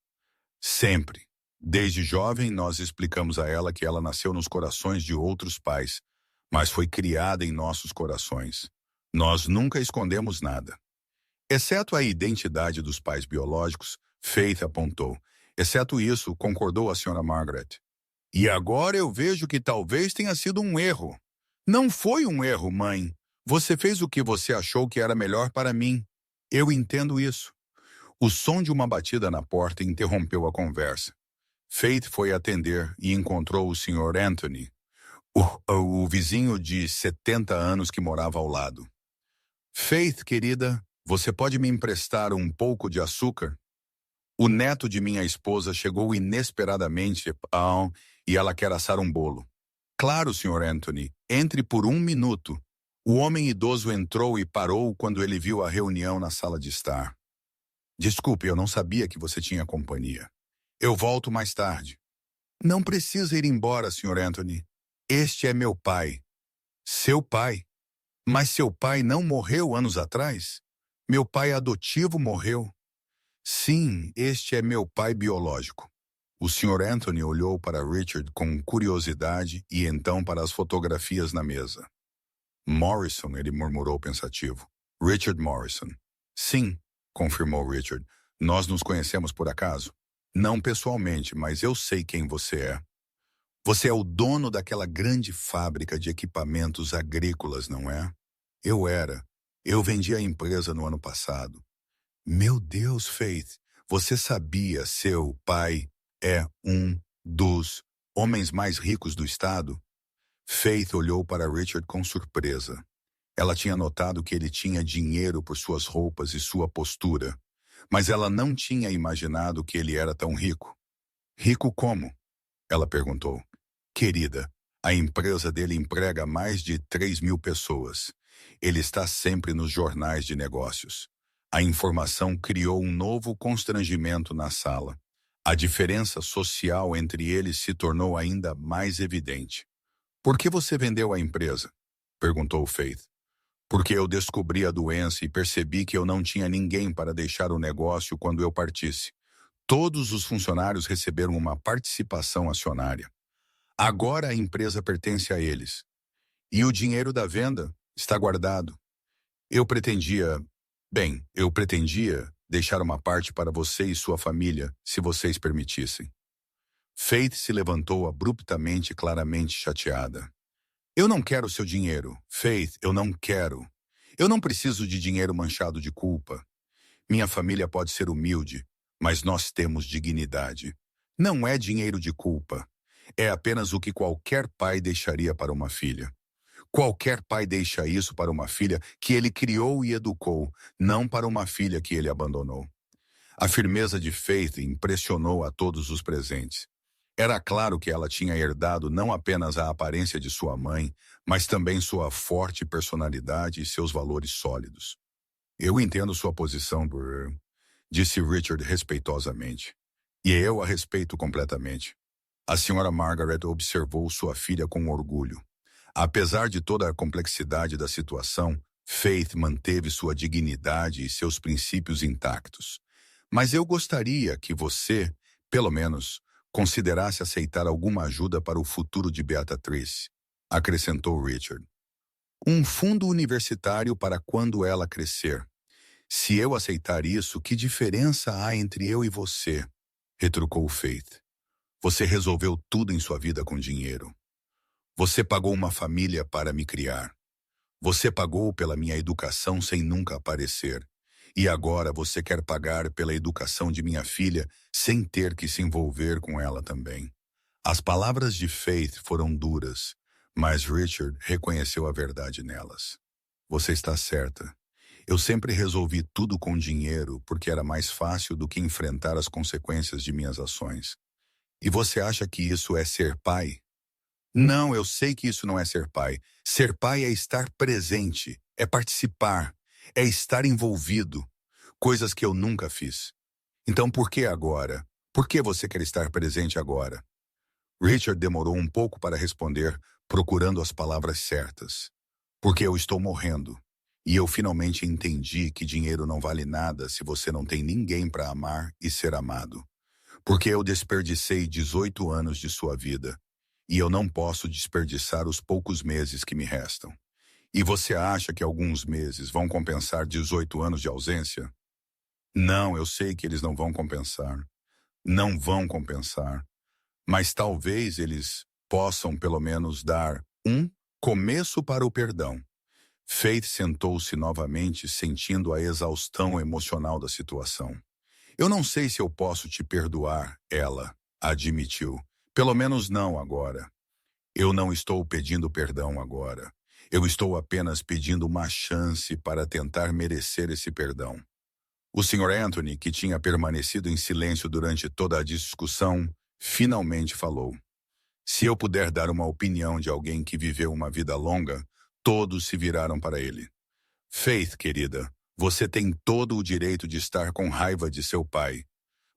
Sempre. Desde jovem, nós explicamos a ela que ela nasceu nos corações de outros pais, mas foi criada em nossos corações. Nós nunca escondemos nada. Exceto a identidade dos pais biológicos, Faith apontou. Exceto isso, concordou a Sra. Margaret. E agora eu vejo que talvez tenha sido um erro. Não foi um erro, mãe. Você fez o que você achou que era melhor para mim. Eu entendo isso. O som de uma batida na porta interrompeu a conversa. Faith foi atender e encontrou o Sr. Anthony, o vizinho de 70 anos que morava ao lado. Faith, querida, você pode me emprestar um pouco de açúcar? O neto de minha esposa chegou inesperadamente e ela quer assar um bolo. Claro, Sr. Anthony, entre por 1 minuto. O homem idoso entrou e parou quando ele viu a reunião na sala de estar. Desculpe, eu não sabia que você tinha companhia. Eu volto mais tarde. Não precisa ir embora, Sr. Anthony. Este é meu pai. Seu pai? Mas seu pai não morreu anos atrás? Meu pai adotivo morreu. Sim, este é meu pai biológico. O Sr. Anthony olhou para Richard com curiosidade e então para as fotografias na mesa. Morrison, ele murmurou pensativo. Richard Morrison. Sim, confirmou Richard. Nós nos conhecemos por acaso? Não pessoalmente, mas eu sei quem você é. Você é o dono daquela grande fábrica de equipamentos agrícolas, não é? Eu era. Eu vendi a empresa no ano passado. Meu Deus, Faith, você sabia seu pai é um dos homens mais ricos do estado? Faith olhou para Richard com surpresa. Ela tinha notado que ele tinha dinheiro por suas roupas e sua postura, mas ela não tinha imaginado que ele era tão rico. Rico como? Ela perguntou. Querida, a empresa dele emprega mais de 3.000 pessoas. Ele está sempre nos jornais de negócios. A informação criou um novo constrangimento na sala. A diferença social entre eles se tornou ainda mais evidente. Por que você vendeu a empresa? Perguntou Faith. Porque eu descobri a doença e percebi que eu não tinha ninguém para deixar o negócio quando eu partisse. Todos os funcionários receberam uma participação acionária. Agora a empresa pertence a eles. E o dinheiro da venda está guardado. Eu pretendia deixar uma parte para você e sua família, se vocês permitissem. Faith se levantou abruptamente, claramente chateada. Eu não quero seu dinheiro. Faith, eu não quero. Eu não preciso de dinheiro manchado de culpa. Minha família pode ser humilde, mas nós temos dignidade. Não é dinheiro de culpa. É apenas o que qualquer pai deixaria para uma filha. Qualquer pai deixa isso para uma filha que ele criou e educou, não para uma filha que ele abandonou. A firmeza de Faith impressionou a todos os presentes. Era claro que ela tinha herdado não apenas a aparência de sua mãe, mas também sua forte personalidade e seus valores sólidos. Eu entendo sua posição, Burr, disse Richard respeitosamente. E eu a respeito completamente. A senhora Margaret observou sua filha com orgulho. Apesar de toda a complexidade da situação, Faith manteve sua dignidade e seus princípios intactos. Mas eu gostaria que você, pelo menos, considerasse aceitar alguma ajuda para o futuro de Beatriz, acrescentou Richard. Um fundo universitário para quando ela crescer. Se eu aceitar isso, que diferença há entre eu e você? Retrucou Faith. Você resolveu tudo em sua vida com dinheiro. Você pagou uma família para me criar. Você pagou pela minha educação sem nunca aparecer. E agora você quer pagar pela educação de minha filha sem ter que se envolver com ela também. As palavras de Faith foram duras, mas Richard reconheceu a verdade nelas. Você está certa. Eu sempre resolvi tudo com dinheiro porque era mais fácil do que enfrentar as consequências de minhas ações. E você acha que isso é ser pai? Não, eu sei que isso não é ser pai. Ser pai é estar presente, é participar, é estar envolvido. Coisas que eu nunca fiz. Então por que agora? Por que você quer estar presente agora? Richard demorou um pouco para responder, procurando as palavras certas. Porque eu estou morrendo. E eu finalmente entendi que dinheiro não vale nada se você não tem ninguém para amar e ser amado. Porque eu desperdicei 18 anos de sua vida. E eu não posso desperdiçar os poucos meses que me restam. E você acha que alguns meses vão compensar 18 anos de ausência? Não, eu sei que eles não vão compensar. Não vão compensar. Mas talvez eles possam pelo menos dar um começo para o perdão. Faith sentou-se novamente, sentindo a exaustão emocional da situação. Eu não sei se eu posso te perdoar, ela admitiu. Pelo menos não agora. Eu não estou pedindo perdão agora. Eu estou apenas pedindo uma chance para tentar merecer esse perdão. O Sr. Anthony, que tinha permanecido em silêncio durante toda a discussão, finalmente falou. Se eu puder dar uma opinião de alguém que viveu uma vida longa, todos se viraram para ele. Faith, querida, você tem todo o direito de estar com raiva de seu pai,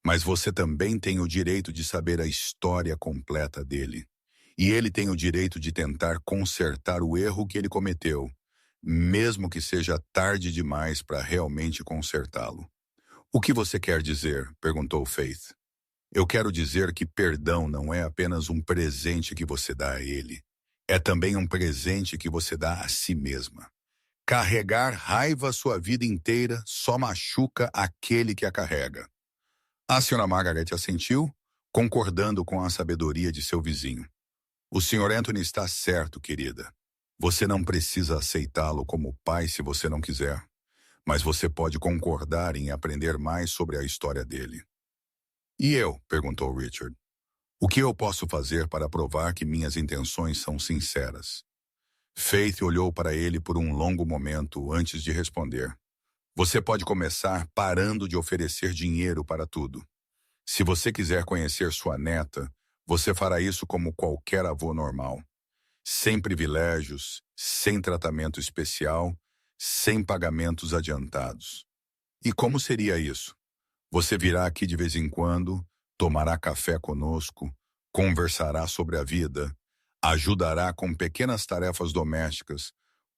mas você também tem o direito de saber a história completa dele. E ele tem o direito de tentar consertar o erro que ele cometeu, mesmo que seja tarde demais para realmente consertá-lo. O que você quer dizer? Perguntou Faith. Eu quero dizer que perdão não é apenas um presente que você dá a ele. É também um presente que você dá a si mesma. Carregar raiva sua vida inteira só machuca aquele que a carrega. A Sra. Margaret assentiu, concordando com a sabedoria de seu vizinho. O Sr. Anthony está certo, querida. Você não precisa aceitá-lo como pai se você não quiser, mas você pode concordar em aprender mais sobre a história dele. E eu? Perguntou Richard. O que eu posso fazer para provar que minhas intenções são sinceras? Faith olhou para ele por um longo momento antes de responder. Você pode começar parando de oferecer dinheiro para tudo. Se você quiser conhecer sua neta, você fará isso como qualquer avô normal. Sem privilégios, sem tratamento especial, sem pagamentos adiantados. E como seria isso? Você virá aqui de vez em quando, tomará café conosco, conversará sobre a vida, ajudará com pequenas tarefas domésticas,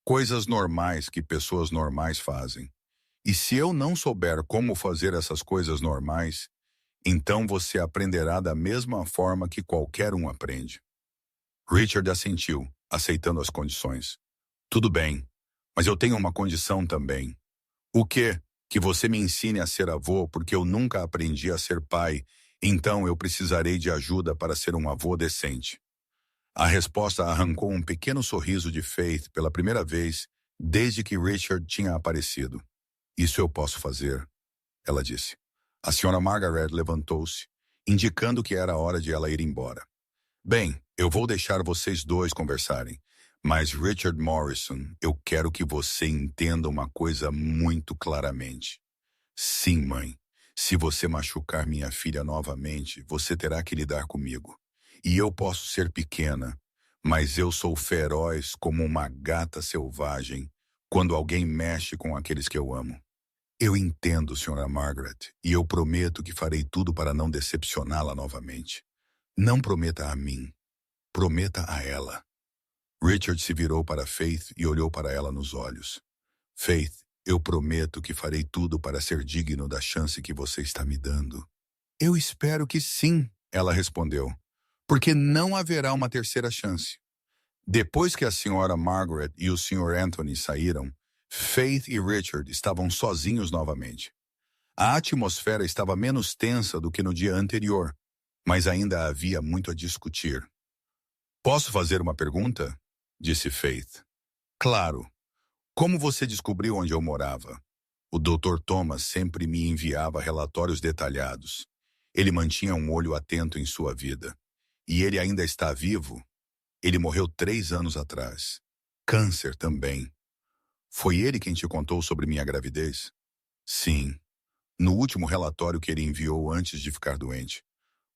coisas normais que pessoas normais fazem. E se eu não souber como fazer essas coisas normais, então você aprenderá da mesma forma que qualquer um aprende. Richard assentiu, aceitando as condições. Tudo bem, mas eu tenho uma condição também. O quê? Que você me ensine a ser avô porque eu nunca aprendi a ser pai, então eu precisarei de ajuda para ser um avô decente. A resposta arrancou um pequeno sorriso de Faith pela primeira vez desde que Richard tinha aparecido. Isso eu posso fazer, ela disse. A Sra. Margaret levantou-se, indicando que era hora de ela ir embora. Bem, eu vou deixar vocês dois conversarem, mas Richard Morrison, eu quero que você entenda uma coisa muito claramente. Sim, mãe. Se você machucar minha filha novamente, você terá que lidar comigo. E eu posso ser pequena, mas eu sou feroz como uma gata selvagem quando alguém mexe com aqueles que eu amo. Eu entendo, Sra. Margaret, e eu prometo que farei tudo para não decepcioná-la novamente. Não prometa a mim, prometa a ela. Richard se virou para Faith e olhou para ela nos olhos. Faith, eu prometo que farei tudo para ser digno da chance que você está me dando. Eu espero que sim, ela respondeu, porque não haverá uma terceira chance. Depois que a Sra. Margaret e o Sr. Anthony saíram, Faith e Richard estavam sozinhos novamente. A atmosfera estava menos tensa do que no dia anterior, mas ainda havia muito a discutir. Posso fazer uma pergunta? Disse Faith. Claro. Como você descobriu onde eu morava? O Dr. Thomas sempre me enviava relatórios detalhados. Ele mantinha um olho atento em sua vida. E ele ainda está vivo? Ele morreu 3 anos atrás. Câncer também. Foi ele quem te contou sobre minha gravidez? Sim. No último relatório que ele enviou antes de ficar doente.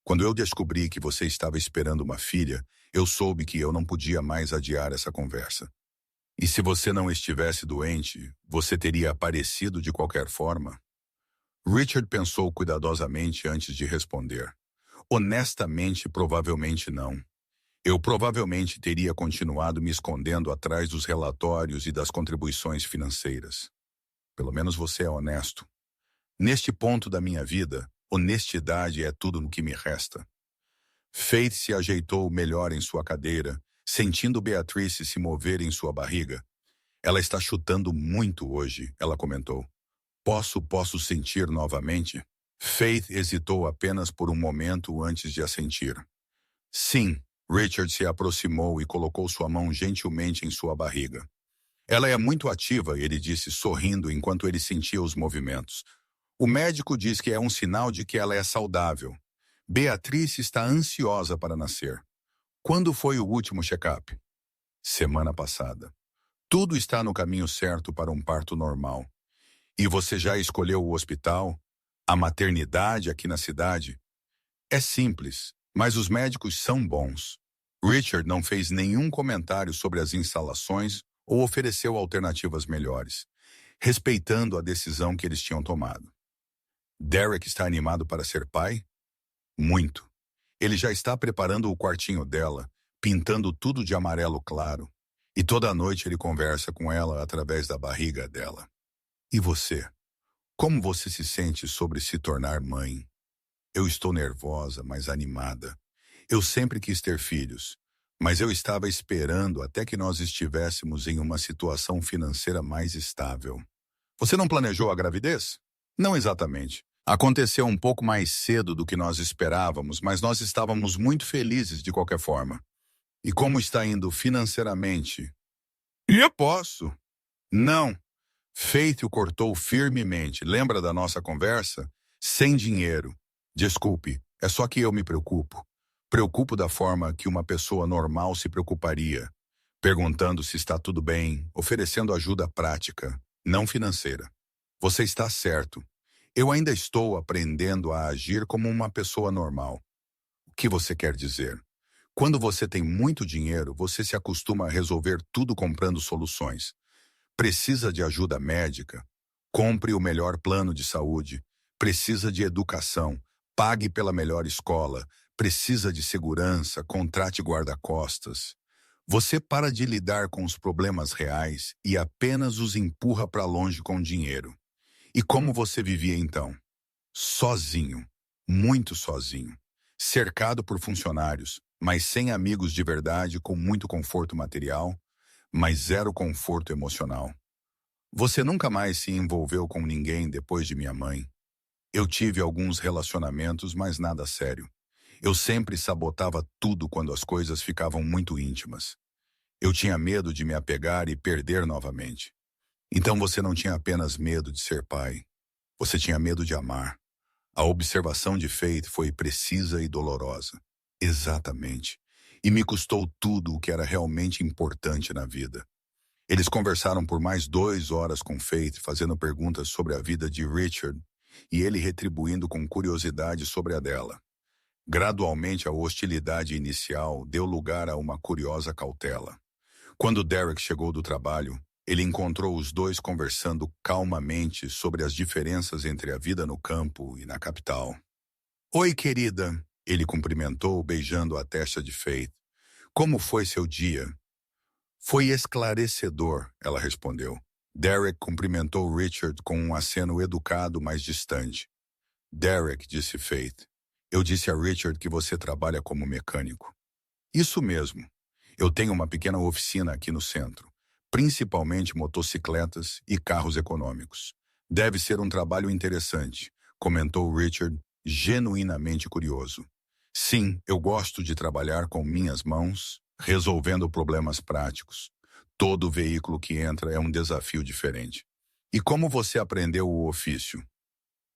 Quando eu descobri que você estava esperando uma filha, eu soube que eu não podia mais adiar essa conversa. E se você não estivesse doente, você teria aparecido de qualquer forma? Richard pensou cuidadosamente antes de responder. Honestamente, provavelmente não. Eu provavelmente teria continuado me escondendo atrás dos relatórios e das contribuições financeiras. Pelo menos você é honesto. Neste ponto da minha vida, honestidade é tudo no que me resta. Faith se ajeitou melhor em sua cadeira, sentindo Beatrice se mover em sua barriga. Ela está chutando muito hoje, ela comentou. Posso sentir novamente? Faith hesitou apenas por um momento antes de assentir. Sim, Richard se aproximou e colocou sua mão gentilmente em sua barriga. Ela é muito ativa, ele disse, sorrindo enquanto ele sentia os movimentos. O médico diz que é um sinal de que ela é saudável. Beatrice está ansiosa para nascer. Quando foi o último check-up? Semana passada. Tudo está no caminho certo para um parto normal. E você já escolheu o hospital? A maternidade aqui na cidade? É simples, mas os médicos são bons. Richard não fez nenhum comentário sobre as instalações ou ofereceu alternativas melhores, respeitando a decisão que eles tinham tomado. Derek está animado para ser pai? Muito. Ele já está preparando o quartinho dela, pintando tudo de amarelo claro. E toda noite ele conversa com ela através da barriga dela. E você? Como você se sente sobre se tornar mãe? Eu estou nervosa, mas animada. Eu sempre quis ter filhos, mas eu estava esperando até que nós estivéssemos em uma situação financeira mais estável. Você não planejou a gravidez? Não exatamente. Aconteceu um pouco mais cedo do que nós esperávamos, mas nós estávamos muito felizes de qualquer forma. E como está indo financeiramente? Eu posso. Não. Faith o cortou firmemente. Lembra da nossa conversa? Sem dinheiro. Desculpe, é só que eu me preocupo. Preocupo da forma que uma pessoa normal se preocuparia, perguntando se está tudo bem, oferecendo ajuda prática, não financeira. Você está certo. Eu ainda estou aprendendo a agir como uma pessoa normal. O que você quer dizer? Quando você tem muito dinheiro, você se acostuma a resolver tudo comprando soluções. Precisa de ajuda médica? Compre o melhor plano de saúde. Precisa de educação? Pague pela melhor escola. Precisa de segurança? Contrate guarda-costas. Você para de lidar com os problemas reais e apenas os empurra para longe com dinheiro. E como você vivia então? Sozinho. Muito sozinho. Cercado por funcionários, mas sem amigos de verdade, com muito conforto material, mas zero conforto emocional. Você nunca mais se envolveu com ninguém depois de minha mãe. Eu tive alguns relacionamentos, mas nada sério. Eu sempre sabotava tudo quando as coisas ficavam muito íntimas. Eu tinha medo de me apegar e perder novamente. Então você não tinha apenas medo de ser pai. Você tinha medo de amar. A observação de Faith foi precisa e dolorosa. Exatamente. E me custou tudo o que era realmente importante na vida. Eles conversaram por mais 2 horas com Faith, fazendo perguntas sobre a vida de Richard e ele retribuindo com curiosidade sobre a dela. Gradualmente, a hostilidade inicial deu lugar a uma curiosa cautela. Quando Derek chegou do trabalho, ele encontrou os dois conversando calmamente sobre as diferenças entre a vida no campo e na capital. Oi, querida, ele cumprimentou, beijando a testa de Faith. Como foi seu dia? Foi esclarecedor, ela respondeu. Derek cumprimentou Richard com um aceno educado, mas distante. Derek, disse Faith, eu disse a Richard que você trabalha como mecânico. Isso mesmo. Eu tenho uma pequena oficina aqui no centro, principalmente motocicletas e carros econômicos. Deve ser um trabalho interessante, comentou Richard, genuinamente curioso. Sim, eu gosto de trabalhar com minhas mãos, resolvendo problemas práticos. Todo veículo que entra é um desafio diferente. E como você aprendeu o ofício?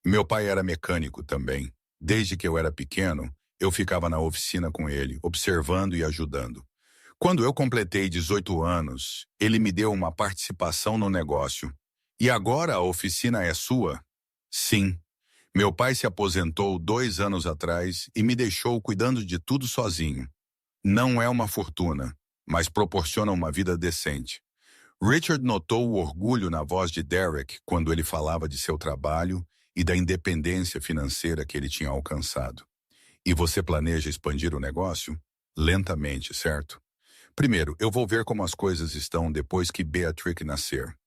Meu pai era mecânico também. Desde que eu era pequeno, eu ficava na oficina com ele, observando e ajudando. Quando eu completei 18 anos, ele me deu uma participação no negócio. E agora a oficina é sua? Sim. Meu pai se aposentou 2 anos atrás e me deixou cuidando de tudo sozinho. Não é uma fortuna, mas proporciona uma vida decente. Richard notou o orgulho na voz de Derek quando ele falava de seu trabalho e da independência financeira que ele tinha alcançado. E você planeja expandir o negócio? Lentamente, certo? Primeiro, eu vou ver como as coisas estão depois que Beatriz nascer.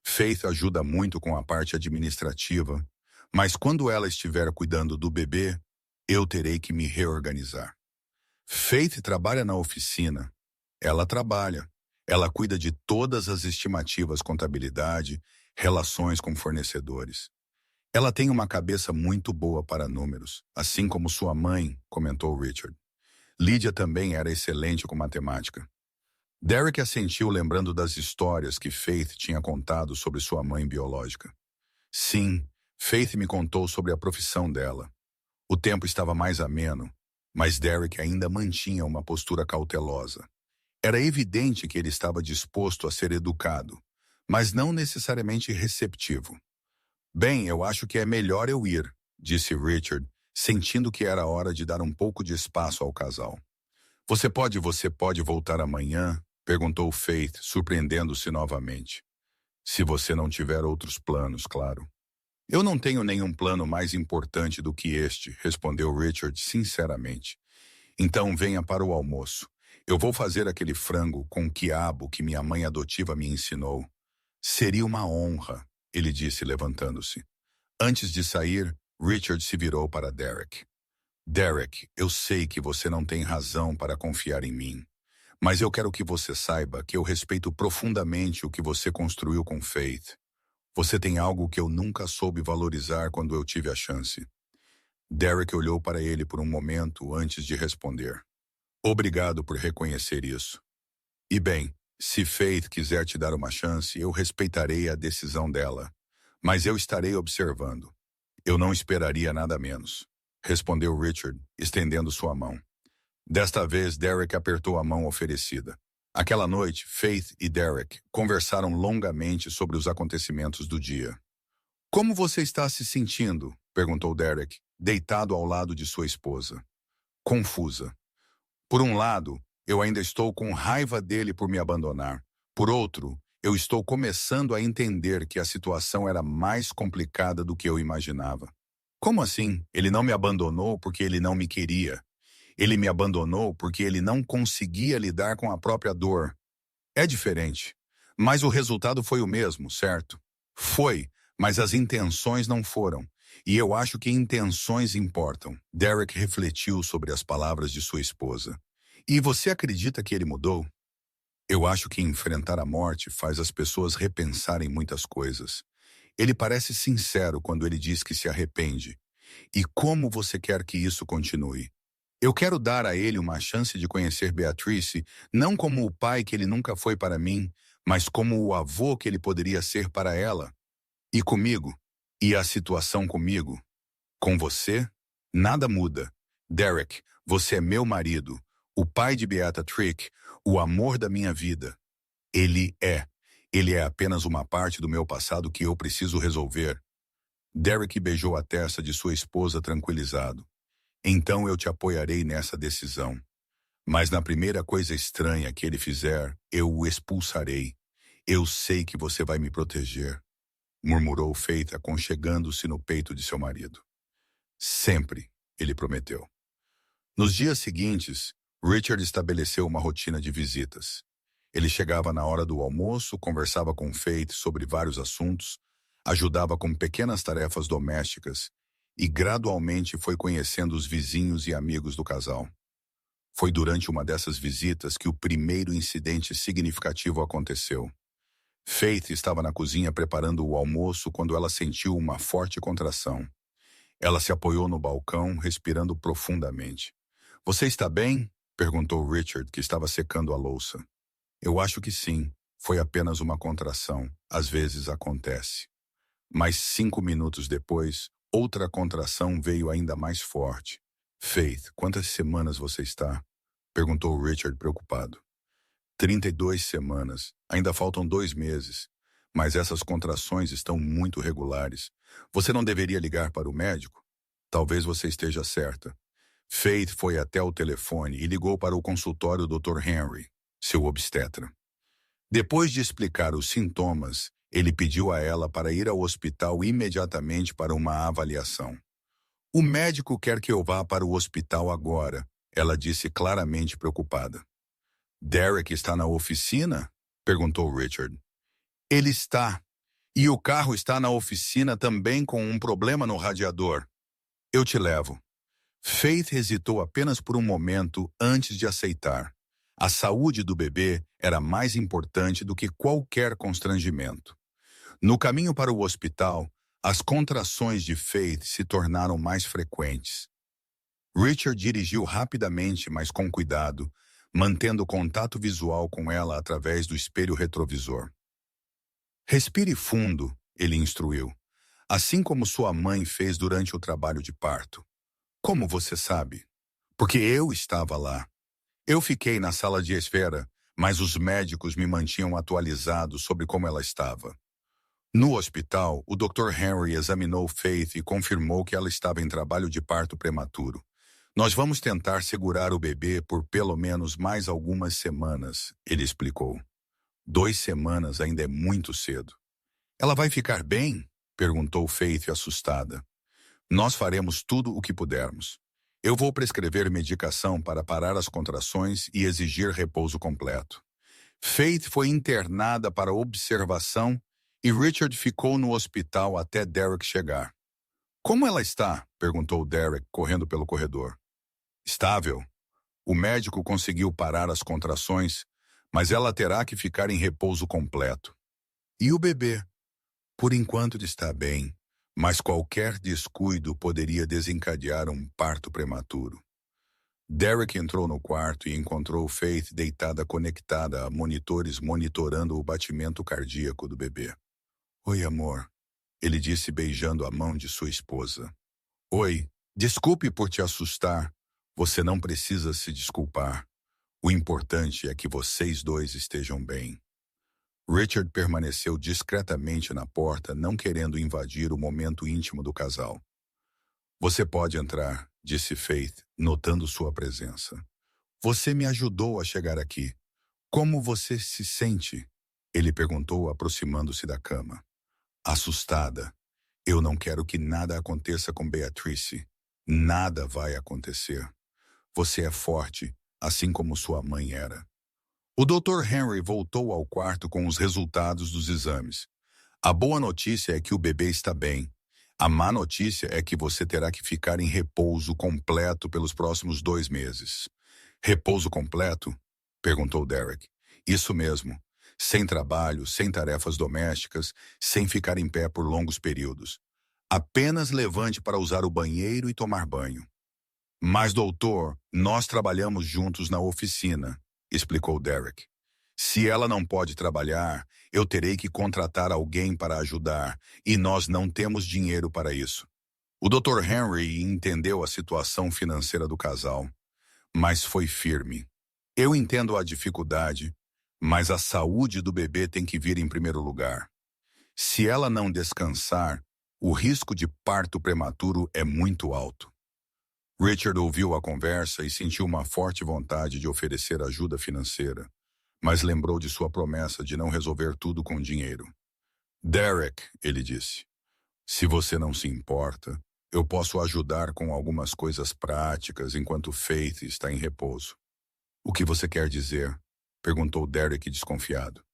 Faith ajuda muito com a parte administrativa, mas quando ela estiver cuidando do bebê, eu terei que me reorganizar. Faith trabalha na oficina. Ela trabalha. Ela cuida de todas as estimativas, contabilidade, relações com fornecedores. Ela tem uma cabeça muito boa para números, assim como sua mãe, comentou Richard. Lydia também era excelente com matemática. Derek assentiu lembrando das histórias que Faith tinha contado sobre sua mãe biológica. Sim, Faith me contou sobre a profissão dela. O tempo estava mais ameno, mas Derek ainda mantinha uma postura cautelosa. Era evidente que ele estava disposto a ser educado, mas não necessariamente receptivo. Bem, eu acho que é melhor eu ir, disse Richard, sentindo que era hora de dar um pouco de espaço ao casal. Você pode voltar amanhã? Perguntou Faith, surpreendendo-se novamente. Se você não tiver outros planos, claro. Eu não tenho nenhum plano mais importante do que este, respondeu Richard sinceramente. Então venha para o almoço. Eu vou fazer aquele frango com quiabo que minha mãe adotiva me ensinou. Seria uma honra, ele disse levantando-se. Antes de sair, Richard se virou para Derek. Derek, eu sei que você não tem razão para confiar em mim, mas eu quero que você saiba que eu respeito profundamente o que você construiu com Faith. Você tem algo que eu nunca soube valorizar quando eu tive a chance. Derek olhou para ele por um momento antes de responder. Obrigado por reconhecer isso. E bem, se Faith quiser te dar uma chance, eu respeitarei a decisão dela, mas eu estarei observando. Eu não esperaria nada menos, respondeu Richard, estendendo sua mão. Desta vez, Derek apertou a mão oferecida. Aquela noite, Faith e Derek conversaram longamente sobre os acontecimentos do dia. Como você está se sentindo? Perguntou Derek, deitado ao lado de sua esposa. Confusa. Por um lado, eu ainda estou com raiva dele por me abandonar. Por outro, eu estou começando a entender que a situação era mais complicada do que eu imaginava. Como assim? Ele não me abandonou porque ele não me queria. Ele me abandonou porque ele não conseguia lidar com a própria dor. É diferente. Mas o resultado foi o mesmo, certo? Foi, mas as intenções não foram. E eu acho que intenções importam. Derek refletiu sobre as palavras de sua esposa. E você acredita que ele mudou? Eu acho que enfrentar a morte faz as pessoas repensarem muitas coisas. Ele parece sincero quando ele diz que se arrepende. E como você quer que isso continue? Eu quero dar a ele uma chance de conhecer Beatrice, não como o pai que ele nunca foi para mim, mas como o avô que ele poderia ser para ela. E comigo? E a situação comigo? Com você, nada muda. Derek, você é meu marido, o pai de Beata Trick, o amor da minha vida. Ele é. Ele é apenas uma parte do meu passado que eu preciso resolver. Derek beijou a testa de sua esposa tranquilizado. Então eu te apoiarei nessa decisão. Mas na primeira coisa estranha que ele fizer, eu o expulsarei. Eu sei que você vai me proteger, murmurou Faith, aconchegando-se no peito de seu marido. Sempre, ele prometeu. Nos dias seguintes, Richard estabeleceu uma rotina de visitas. Ele chegava na hora do almoço, conversava com Faith sobre vários assuntos, ajudava com pequenas tarefas domésticas e gradualmente foi conhecendo os vizinhos e amigos do casal. Foi durante uma dessas visitas que o primeiro incidente significativo aconteceu. Faith estava na cozinha preparando o almoço quando ela sentiu uma forte contração. Ela se apoiou no balcão, respirando profundamente. "Você está bem?" perguntou Richard, que estava secando a louça. "Eu acho que sim. Foi apenas uma contração. Às vezes acontece." Mas 5 minutos depois, outra contração veio ainda mais forte. "Faith, quantas semanas você está?" perguntou Richard preocupado. 32 semanas. Ainda faltam 2 meses. Mas essas contrações estão muito regulares. Você não deveria ligar para o médico? Talvez você esteja certa. Faith foi até o telefone e ligou para o consultório do Dr. Henry, seu obstetra. Depois de explicar os sintomas, ele pediu a ela para ir ao hospital imediatamente para uma avaliação. "O médico quer que eu vá para o hospital agora", ela disse claramente preocupada. "Derek está na oficina?" perguntou Richard. "Ele está. E o carro está na oficina também com um problema no radiador. Eu te levo." Faith hesitou apenas por um momento antes de aceitar. A saúde do bebê era mais importante do que qualquer constrangimento. No caminho para o hospital, as contrações de Faith se tornaram mais frequentes. Richard dirigiu rapidamente, mas com cuidado, mantendo contato visual com ela através do espelho retrovisor. "Respire fundo", ele instruiu, "assim como sua mãe fez durante o trabalho de parto." "Como você sabe?" "Porque eu estava lá. Eu fiquei na sala de espera, mas os médicos me mantinham atualizado sobre como ela estava." No hospital, o Dr. Henry examinou Faith e confirmou que ela estava em trabalho de parto prematuro. "Nós vamos tentar segurar o bebê por pelo menos mais algumas semanas", ele explicou. 2 semanas ainda é muito cedo. "Ela vai ficar bem?" perguntou Faith assustada. "Nós faremos tudo o que pudermos. Eu vou prescrever medicação para parar as contrações e exigir repouso completo." Faith foi internada para observação e Richard ficou no hospital até Derek chegar. "Como ela está?" perguntou Derek, correndo pelo corredor. "Estável. O médico conseguiu parar as contrações, mas ela terá que ficar em repouso completo." "E o bebê?" "Por enquanto está bem, mas qualquer descuido poderia desencadear um parto prematuro." Derek entrou no quarto e encontrou Faith deitada conectada a monitores monitorando o batimento cardíaco do bebê. "Oi, amor", ele disse beijando a mão de sua esposa. "Oi, desculpe por te assustar. Você não precisa se desculpar. O importante é que vocês dois estejam bem." Richard permaneceu discretamente na porta, não querendo invadir o momento íntimo do casal. "Você pode entrar", disse Faith, notando sua presença. "Você me ajudou a chegar aqui. Como você se sente?" ele perguntou, aproximando-se da cama. "Assustada. Eu não quero que nada aconteça com Beatrice. Nada vai acontecer. Você é forte, assim como sua mãe era." O Dr. Henry voltou ao quarto com os resultados dos exames. "A boa notícia é que o bebê está bem. A má notícia é que você terá que ficar em repouso completo pelos próximos 2 meses." "Repouso completo?" perguntou Derek. "Isso mesmo. Sem trabalho, sem tarefas domésticas, sem ficar em pé por longos períodos. Apenas levante para usar o banheiro e tomar banho." "Mas, doutor, nós trabalhamos juntos na oficina", explicou Derek. "Se ela não pode trabalhar, eu terei que contratar alguém para ajudar, e nós não temos dinheiro para isso." O Dr. Henry entendeu a situação financeira do casal, mas foi firme. Eu entendo a dificuldade, mas a saúde do bebê tem que vir em primeiro lugar. Se ela não descansar, o risco de parto prematuro é muito alto. Richard ouviu a conversa e sentiu uma forte vontade de oferecer ajuda financeira, mas lembrou de sua promessa de não resolver tudo com dinheiro. Derek, ele disse, se você não se importa, eu posso ajudar com algumas coisas práticas enquanto Faith está em repouso. O que você quer dizer? Perguntou Derek desconfiado.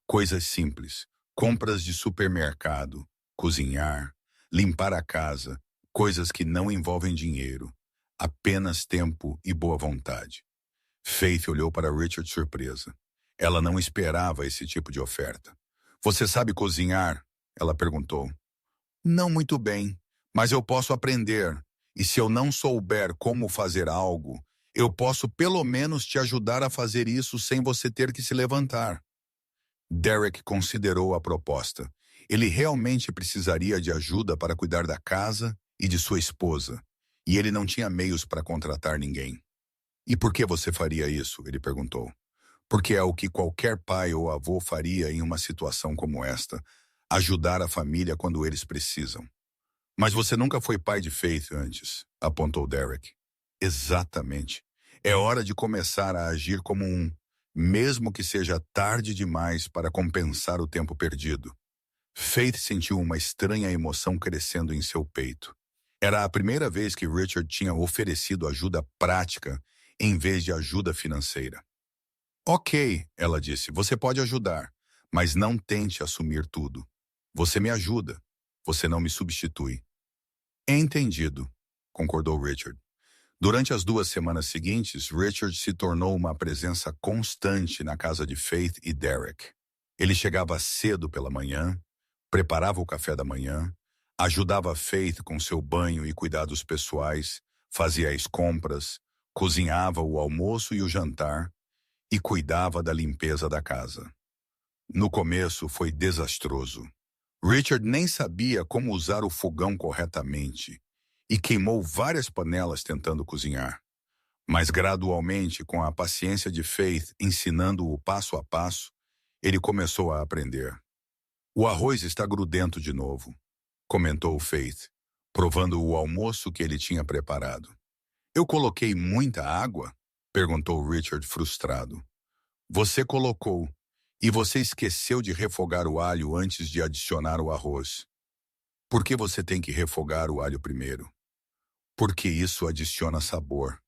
Coisas simples, compras de supermercado, cozinhar, limpar a casa, coisas que não envolvem dinheiro, apenas tempo e boa vontade. Faith olhou para Richard surpresa. Ela não esperava esse tipo de oferta. Você sabe cozinhar? Ela perguntou. Não muito bem, mas eu posso aprender. E se eu não souber como fazer algo, eu posso pelo menos te ajudar a fazer isso sem você ter que se levantar. Derek considerou a proposta. Ele realmente precisaria de ajuda para cuidar da casa e de sua esposa, e ele não tinha meios para contratar ninguém. E por que você faria isso? Ele perguntou. Porque é o que qualquer pai ou avô faria em uma situação como esta, ajudar a família quando eles precisam. Mas você nunca foi pai de Faith antes, apontou Derek. Exatamente. É hora de começar a agir como um, mesmo que seja tarde demais para compensar o tempo perdido. Faith sentiu uma estranha emoção crescendo em seu peito. Era a primeira vez que Richard tinha oferecido ajuda prática em vez de ajuda financeira. Ok, ela disse, você pode ajudar, mas não tente assumir tudo. Você me ajuda, você não me substitui. Entendido, concordou Richard. Durante as 2 semanas seguintes, Richard se tornou uma presença constante na casa de Faith e Derek. Ele chegava cedo pela manhã, preparava o café da manhã, ajudava Faith com seu banho e cuidados pessoais, fazia as compras, cozinhava o almoço e o jantar e cuidava da limpeza da casa. No começo foi desastroso. Richard nem sabia como usar o fogão corretamente e queimou várias panelas tentando cozinhar. Mas gradualmente, com a paciência de Faith ensinando-o passo a passo, ele começou a aprender. O arroz está grudento de novo, comentou Faith, provando o almoço que ele tinha preparado. Eu coloquei muita água? Perguntou Richard frustrado. Você colocou, e você esqueceu de refogar o alho antes de adicionar o arroz. Por que você tem que refogar o alho primeiro? Porque isso adiciona sabor.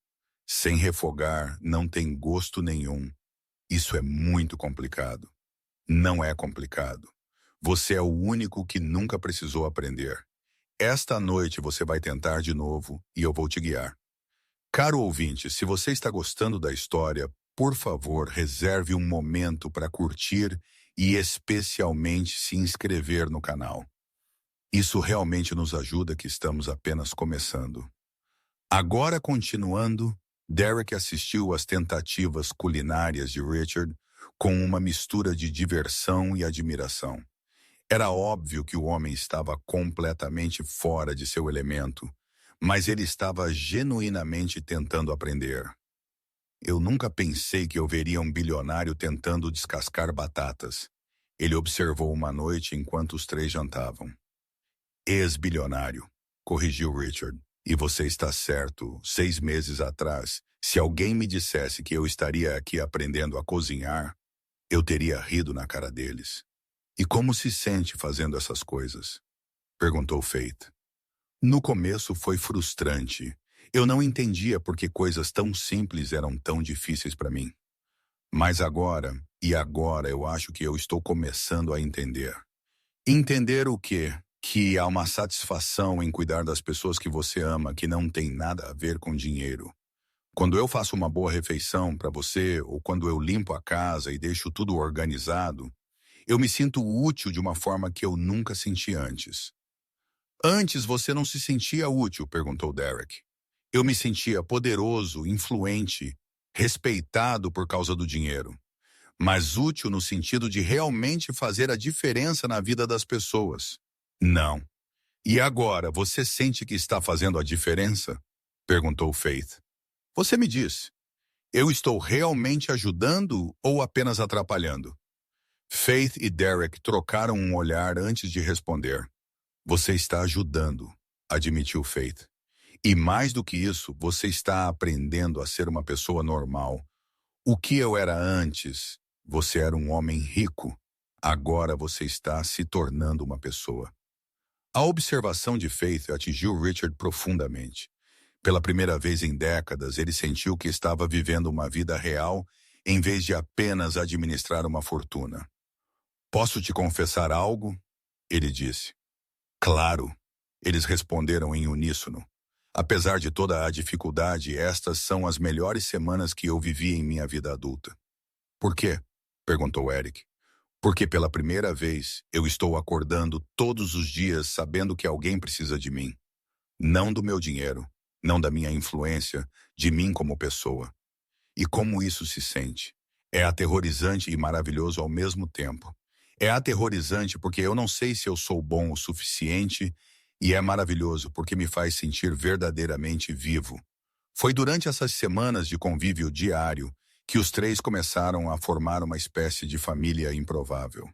Sem refogar, não tem gosto nenhum. Isso é muito complicado. Não é complicado. Você é o único que nunca precisou aprender. Esta noite você vai tentar de novo e eu vou te guiar. Caro ouvinte, se você está gostando da história, por favor, reserve um momento para curtir e especialmente se inscrever no canal. Isso realmente nos ajuda que estamos apenas começando. Agora, continuando, Derek assistiu às tentativas culinárias de Richard com uma mistura de diversão e admiração. Era óbvio que o homem estava completamente fora de seu elemento, mas ele estava genuinamente tentando aprender. Eu nunca pensei que eu veria um bilionário tentando descascar batatas. Ele observou uma noite enquanto os 3 jantavam. Ex-bilionário, corrigiu Richard. E você está certo, 6 meses atrás, se alguém me dissesse que eu estaria aqui aprendendo a cozinhar, eu teria rido na cara deles. E como se sente fazendo essas coisas? Perguntou Faith. No começo foi frustrante. Eu não entendia por que coisas tão simples eram tão difíceis para mim. Mas agora eu acho que eu estou começando a entender. Entender o quê? Que há uma satisfação em cuidar das pessoas que você ama que não tem nada a ver com dinheiro. Quando eu faço uma boa refeição para você, ou quando eu limpo a casa e deixo tudo organizado, eu me sinto útil de uma forma que eu nunca senti antes. Antes você não se sentia útil, perguntou Derek. Eu me sentia poderoso, influente, respeitado por causa do dinheiro. Mas útil no sentido de realmente fazer a diferença na vida das pessoas. Não. E agora, você sente que está fazendo a diferença? Perguntou Faith. Você me diz, eu estou realmente ajudando ou apenas atrapalhando? Faith e Derek trocaram um olhar antes de responder. Você está ajudando, admitiu Faith. E mais do que isso, você está aprendendo a ser uma pessoa normal. O que eu era antes, você era um homem rico. Agora você está se tornando uma pessoa. A observação de Faith atingiu Richard profundamente. Pela primeira vez em décadas, ele sentiu que estava vivendo uma vida real em vez de apenas administrar uma fortuna. Posso te confessar algo? Ele disse. Claro, eles responderam em uníssono. Apesar de toda a dificuldade, estas são as melhores semanas que eu vivi em minha vida adulta. Por quê? Perguntou Eric. Porque pela primeira vez eu estou acordando todos os dias sabendo que alguém precisa de mim. Não do meu dinheiro, não da minha influência, de mim como pessoa. E como isso se sente? É aterrorizante e maravilhoso ao mesmo tempo. É aterrorizante porque eu não sei se eu sou bom o suficiente e é maravilhoso porque me faz sentir verdadeiramente vivo. Foi durante essas semanas de convívio diário que os três começaram a formar uma espécie de família improvável.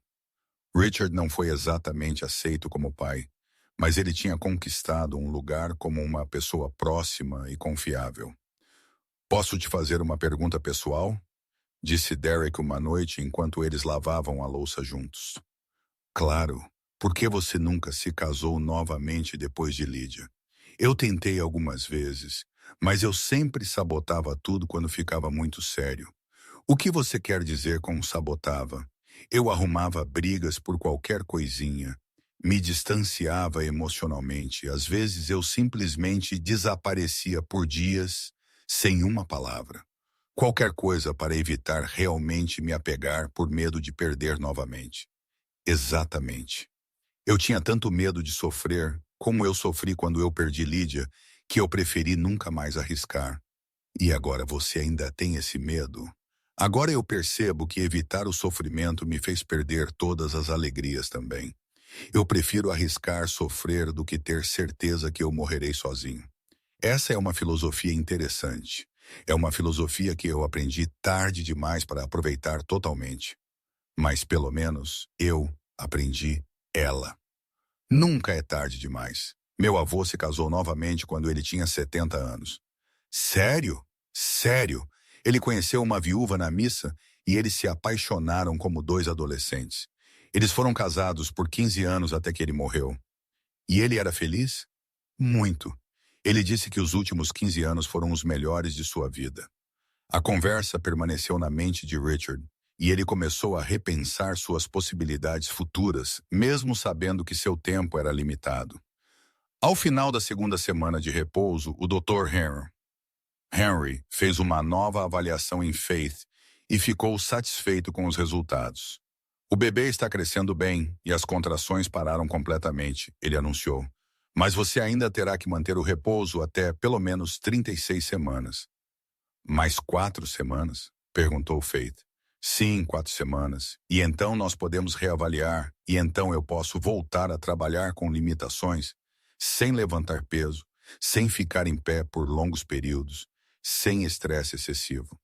Richard não foi exatamente aceito como pai, mas ele tinha conquistado um lugar como uma pessoa próxima e confiável. Posso te fazer uma pergunta pessoal? Disse Derek uma noite enquanto eles lavavam a louça juntos. Claro, por que você nunca se casou novamente depois de Lydia? Eu tentei algumas vezes, mas eu sempre sabotava tudo quando ficava muito sério. O que você quer dizer com sabotava? Eu arrumava brigas por qualquer coisinha, me distanciava emocionalmente, às vezes eu simplesmente desaparecia por dias sem uma palavra. Qualquer coisa para evitar realmente me apegar por medo de perder novamente. Exatamente. Eu tinha tanto medo de sofrer, como eu sofri quando eu perdi Lídia, que eu preferi nunca mais arriscar. E agora você ainda tem esse medo? Agora eu percebo que evitar o sofrimento me fez perder todas as alegrias também. Eu prefiro arriscar sofrer do que ter certeza que eu morrerei sozinho. Essa é uma filosofia interessante. É uma filosofia que eu aprendi tarde demais para aproveitar totalmente. Mas pelo menos eu aprendi ela. Nunca é tarde demais. Meu avô se casou novamente quando ele tinha 70 anos. Sério? Sério? Ele conheceu uma viúva na missa e eles se apaixonaram como dois adolescentes. Eles foram casados por 15 anos até que ele morreu. E ele era feliz? Muito. Ele disse que os últimos 15 anos foram os melhores de sua vida. A conversa permaneceu na mente de Richard e ele começou a repensar suas possibilidades futuras, mesmo sabendo que seu tempo era limitado. Ao final da segunda semana de repouso, o Dr. Henry fez uma nova avaliação em Faith e ficou satisfeito com os resultados. O bebê está crescendo bem e as contrações pararam completamente, ele anunciou. Mas você ainda terá que manter o repouso até pelo menos 36 semanas. Mais 4 semanas? Perguntou Faith. Sim, 4 semanas. E então nós podemos reavaliar, e então eu posso voltar a trabalhar com limitações, sem levantar peso, sem ficar em pé por longos períodos, sem estresse excessivo.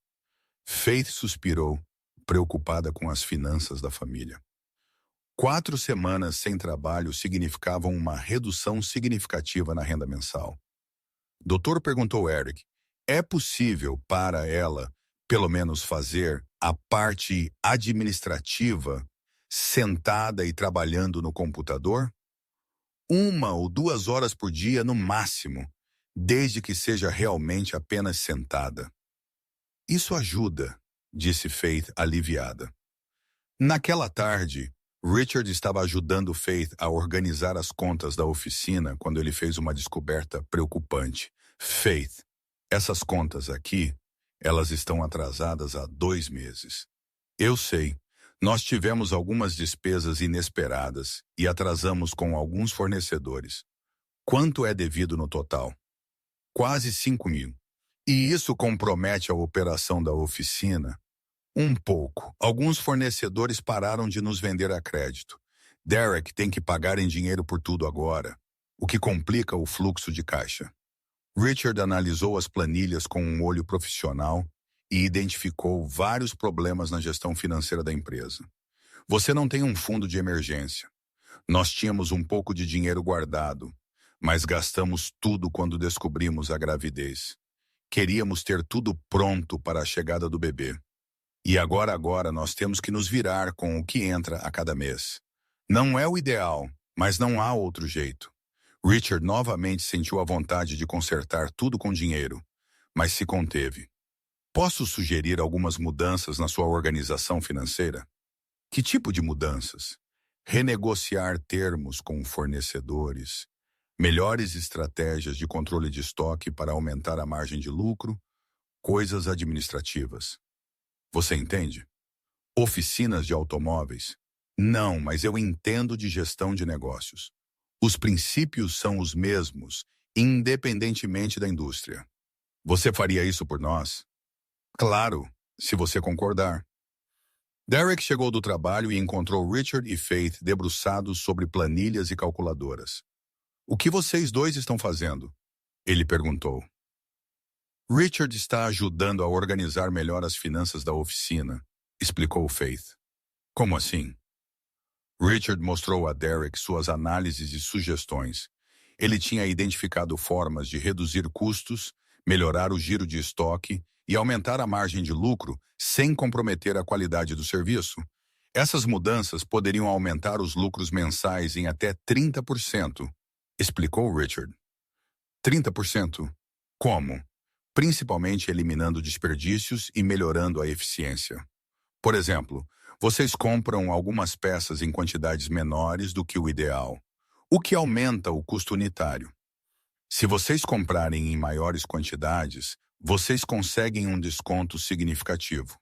Faith suspirou, preocupada com as finanças da família. 4 semanas sem trabalho significavam uma redução significativa na renda mensal. Doutor perguntou Eric, é possível para ela, pelo menos fazer a parte administrativa sentada e trabalhando no computador? 1 ou 2 horas por dia no máximo, desde que seja realmente apenas sentada. Isso ajuda, disse Faith aliviada. Naquela tarde, Richard estava ajudando Faith a organizar as contas da oficina quando ele fez uma descoberta preocupante. Faith, essas contas aqui, elas estão atrasadas há 2 meses. Eu sei, nós tivemos algumas despesas inesperadas e atrasamos com alguns fornecedores. Quanto é devido no total? Quase 5.000. E isso compromete a operação da oficina? Um pouco. Alguns fornecedores pararam de nos vender a crédito. Derek tem que pagar em dinheiro por tudo agora. o que complica o fluxo de caixa. Richard analisou as planilhas com um olho profissional e identificou vários problemas na gestão financeira da empresa. Você não tem um fundo de emergência. Nós tínhamos um pouco de dinheiro guardado, mas gastamos tudo quando descobrimos a gravidez. Queríamos ter tudo pronto para a chegada do bebê. E agora nós temos que nos virar com o que entra a cada mês. Não é o ideal, mas não há outro jeito. Richard novamente sentiu a vontade de consertar tudo com dinheiro, mas se conteve. Posso sugerir algumas mudanças na sua organização financeira? Que tipo de mudanças? Renegociar termos com fornecedores, melhores estratégias de controle de estoque para aumentar a margem de lucro, coisas administrativas. Você entende? Oficinas de automóveis? Não, mas eu entendo de gestão de negócios. Os princípios são os mesmos, independentemente da indústria. Você faria isso por nós? Claro, se você concordar. Derek chegou do trabalho e encontrou Richard e Faith debruçados sobre planilhas e calculadoras. O que vocês dois estão fazendo? Ele perguntou. Richard está ajudando a organizar melhor as finanças da oficina, explicou Faith. Como assim? Richard mostrou a Derek suas análises e sugestões. Ele tinha identificado formas de reduzir custos, melhorar o giro de estoque e aumentar a margem de lucro sem comprometer a qualidade do serviço. Essas mudanças poderiam aumentar os lucros mensais em até 30%, explicou Richard. 30%? Como? Principalmente eliminando desperdícios e melhorando a eficiência. Por exemplo, vocês compram algumas peças em quantidades menores do que o ideal, o que aumenta o custo unitário. Se vocês comprarem em maiores quantidades, vocês conseguem um desconto significativo.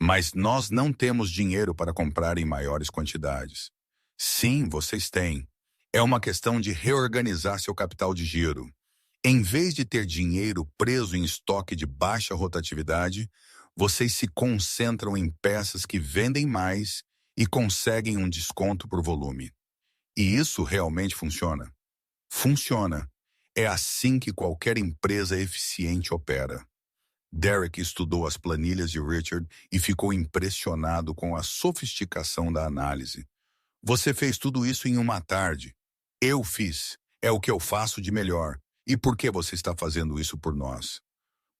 Mas nós não temos dinheiro para comprar em maiores quantidades. Sim, vocês têm. É uma questão de reorganizar seu capital de giro. Em vez de ter dinheiro preso em estoque de baixa rotatividade, vocês se concentram em peças que vendem mais e conseguem um desconto por volume. E isso realmente funciona? Funciona. É assim que qualquer empresa eficiente opera. Derek estudou as planilhas de Richard e ficou impressionado com a sofisticação da análise. Você fez tudo isso em uma tarde. Eu fiz. É o que eu faço de melhor. E por que você está fazendo isso por nós?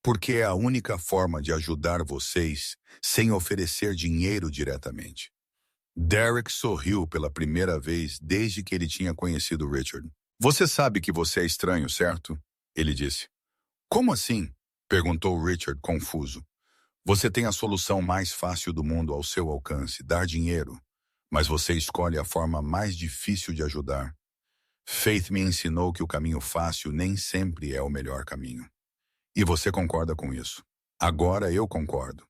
Porque é a única forma de ajudar vocês sem oferecer dinheiro diretamente. Derek sorriu pela primeira vez desde que ele tinha conhecido Richard. Você sabe que você é estranho, certo? Ele disse. Como assim? Perguntou Richard, confuso. Você tem a solução mais fácil do mundo ao seu alcance, dar dinheiro, mas você escolhe a forma mais difícil de ajudar. Faith me ensinou que o caminho fácil nem sempre é o melhor caminho. E você concorda com isso. Agora eu concordo.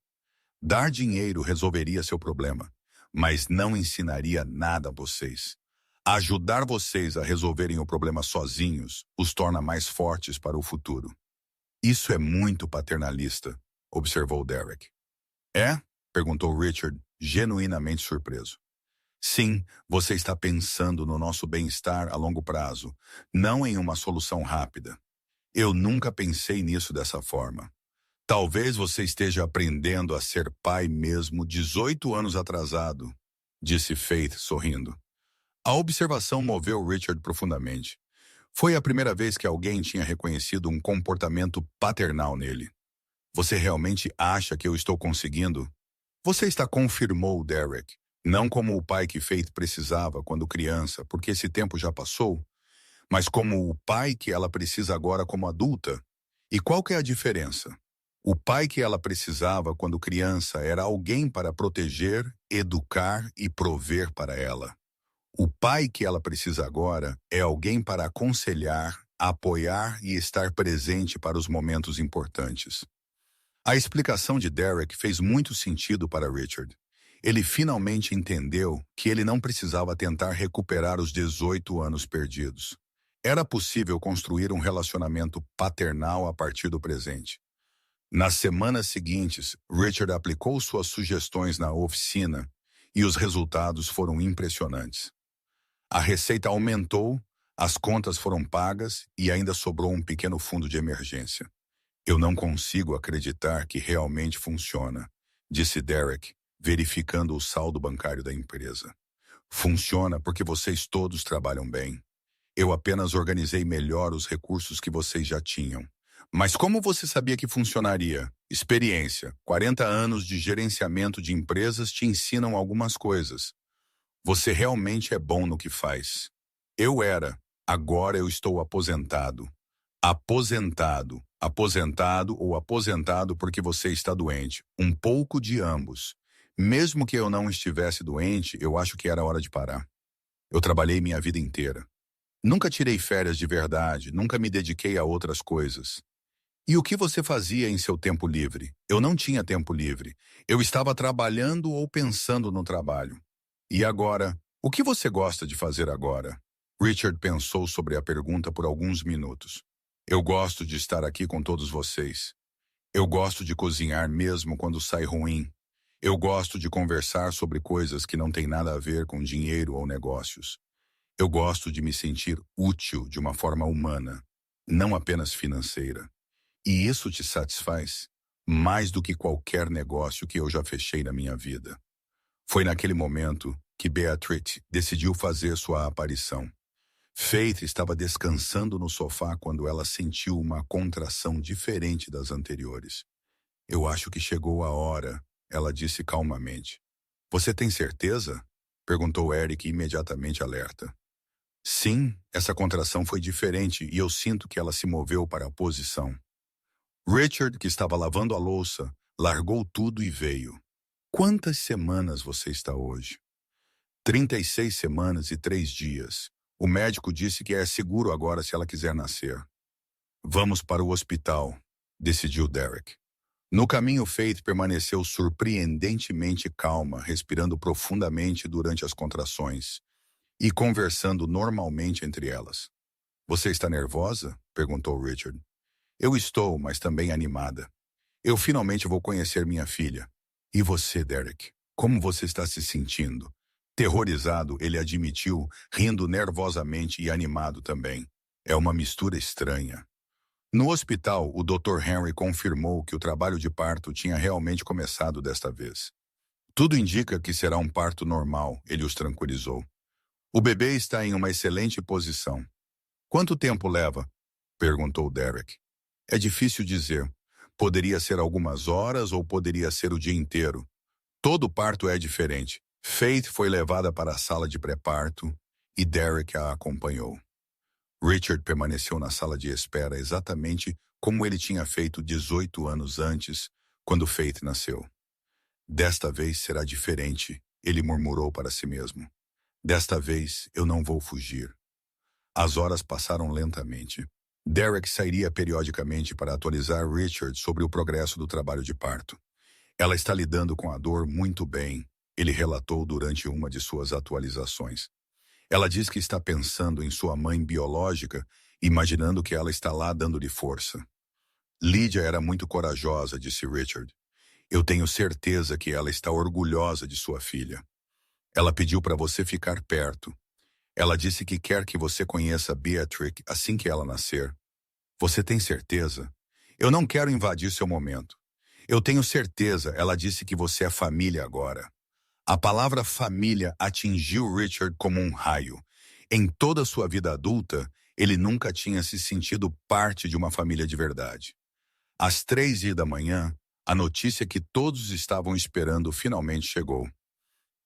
Dar dinheiro resolveria seu problema, mas não ensinaria nada a vocês. Ajudar vocês a resolverem o problema sozinhos os torna mais fortes para o futuro. Isso é muito paternalista, observou Derek. É? Perguntou Richard, genuinamente surpreso. Sim, você está pensando no nosso bem-estar a longo prazo, não em uma solução rápida. Eu nunca pensei nisso dessa forma. Talvez você esteja aprendendo a ser pai mesmo 18 anos atrasado, disse Faith, sorrindo. A observação moveu Richard profundamente. Foi a primeira vez que alguém tinha reconhecido um comportamento paternal nele. Você realmente acha que eu estou conseguindo? Você está confirmou Derek. Não como o pai que Faith precisava quando criança, porque esse tempo já passou, mas como o pai que ela precisa agora como adulta. E qual que é a diferença? O pai que ela precisava quando criança era alguém para proteger, educar e prover para ela. O pai que ela precisa agora é alguém para aconselhar, apoiar e estar presente para os momentos importantes. A explicação de Derek fez muito sentido para Richard. Ele finalmente entendeu que ele não precisava tentar recuperar os 18 anos perdidos. Era possível construir um relacionamento paternal a partir do presente. Nas semanas seguintes, Richard aplicou suas sugestões na oficina e os resultados foram impressionantes. A receita aumentou, As contas foram pagas e ainda sobrou um pequeno fundo de emergência. Eu não consigo acreditar que realmente funciona, disse Derek, verificando o saldo bancário da empresa. Funciona porque vocês todos trabalham bem. Eu apenas organizei melhor os recursos que vocês já tinham. Mas como você sabia que funcionaria? Experiência. 40 anos de gerenciamento de empresas te ensinam algumas coisas. Você realmente é bom no que faz. Eu era. Agora eu estou aposentado. Aposentado. Aposentado ou aposentado porque você está doente. Um pouco de ambos. Mesmo que eu não estivesse doente, eu acho que era hora de parar. Eu trabalhei minha vida inteira. Nunca tirei férias de verdade, nunca me dediquei a outras coisas. E o que você fazia em seu tempo livre? Eu não tinha tempo livre. Eu estava trabalhando ou pensando no trabalho. E agora, o que você gosta de fazer agora? Richard pensou sobre a pergunta por alguns minutos. Eu gosto de estar aqui com todos vocês. Eu gosto de cozinhar mesmo quando sai ruim. Eu gosto de conversar sobre coisas que não têm nada a ver com dinheiro ou negócios. Eu gosto de me sentir útil de uma forma humana, não apenas financeira. E isso te satisfaz mais do que qualquer negócio que eu já fechei na minha vida. Foi naquele momento que Beatrice decidiu fazer sua aparição. Faith estava descansando no sofá quando ela sentiu uma contração diferente das anteriores. Eu acho que chegou a hora, ela disse calmamente. Você tem certeza? Perguntou Eric imediatamente alerta. Sim, essa contração foi diferente e eu sinto que ela se moveu para a posição. Richard, que estava lavando a louça, largou tudo e veio. Quantas semanas você está hoje? 36 semanas e 3 dias. O médico disse que é seguro agora se ela quiser nascer. Vamos para o hospital, decidiu Derek. No caminho, Faith permaneceu surpreendentemente calma, respirando profundamente durante as contrações e conversando normalmente entre elas. Você está nervosa? Perguntou Richard. Eu estou, mas também animada. Eu finalmente vou conhecer minha filha. E você, Derek? Como você está se sentindo? Terrorizado, ele admitiu, rindo nervosamente e animado também. É uma mistura estranha. No hospital, o Dr. Henry confirmou que o trabalho de parto tinha realmente começado desta vez. Tudo indica que será um parto normal, ele os tranquilizou. O bebê está em uma excelente posição. Quanto tempo leva? Perguntou Derek. É difícil dizer. Poderia ser algumas horas ou poderia ser o dia inteiro. Todo parto é diferente. Faith foi levada para a sala de pré-parto e Derek a acompanhou. Richard permaneceu na sala de espera exatamente como ele tinha feito 18 anos antes, quando Faith nasceu. Desta vez será diferente, ele murmurou para si mesmo. Desta vez eu não vou fugir. As horas passaram lentamente. Derek sairia periodicamente para atualizar Richard sobre o progresso do trabalho de parto. Ela está lidando com a dor muito bem, ele relatou durante uma de suas atualizações. Ela diz que está pensando em sua mãe biológica, imaginando que ela está lá dando-lhe força. Lydia era muito corajosa, disse Richard. Eu tenho certeza que ela está orgulhosa de sua filha. Ela pediu para você ficar perto. Ela disse que quer que você conheça Beatrice assim que ela nascer. Você tem certeza? Eu não quero invadir seu momento. Eu tenho certeza, ela disse que você é família agora. A palavra família atingiu Richard como um raio. Em toda sua vida adulta, ele nunca tinha se sentido parte de uma família de verdade. Às 3h da manhã, a notícia que todos estavam esperando finalmente chegou.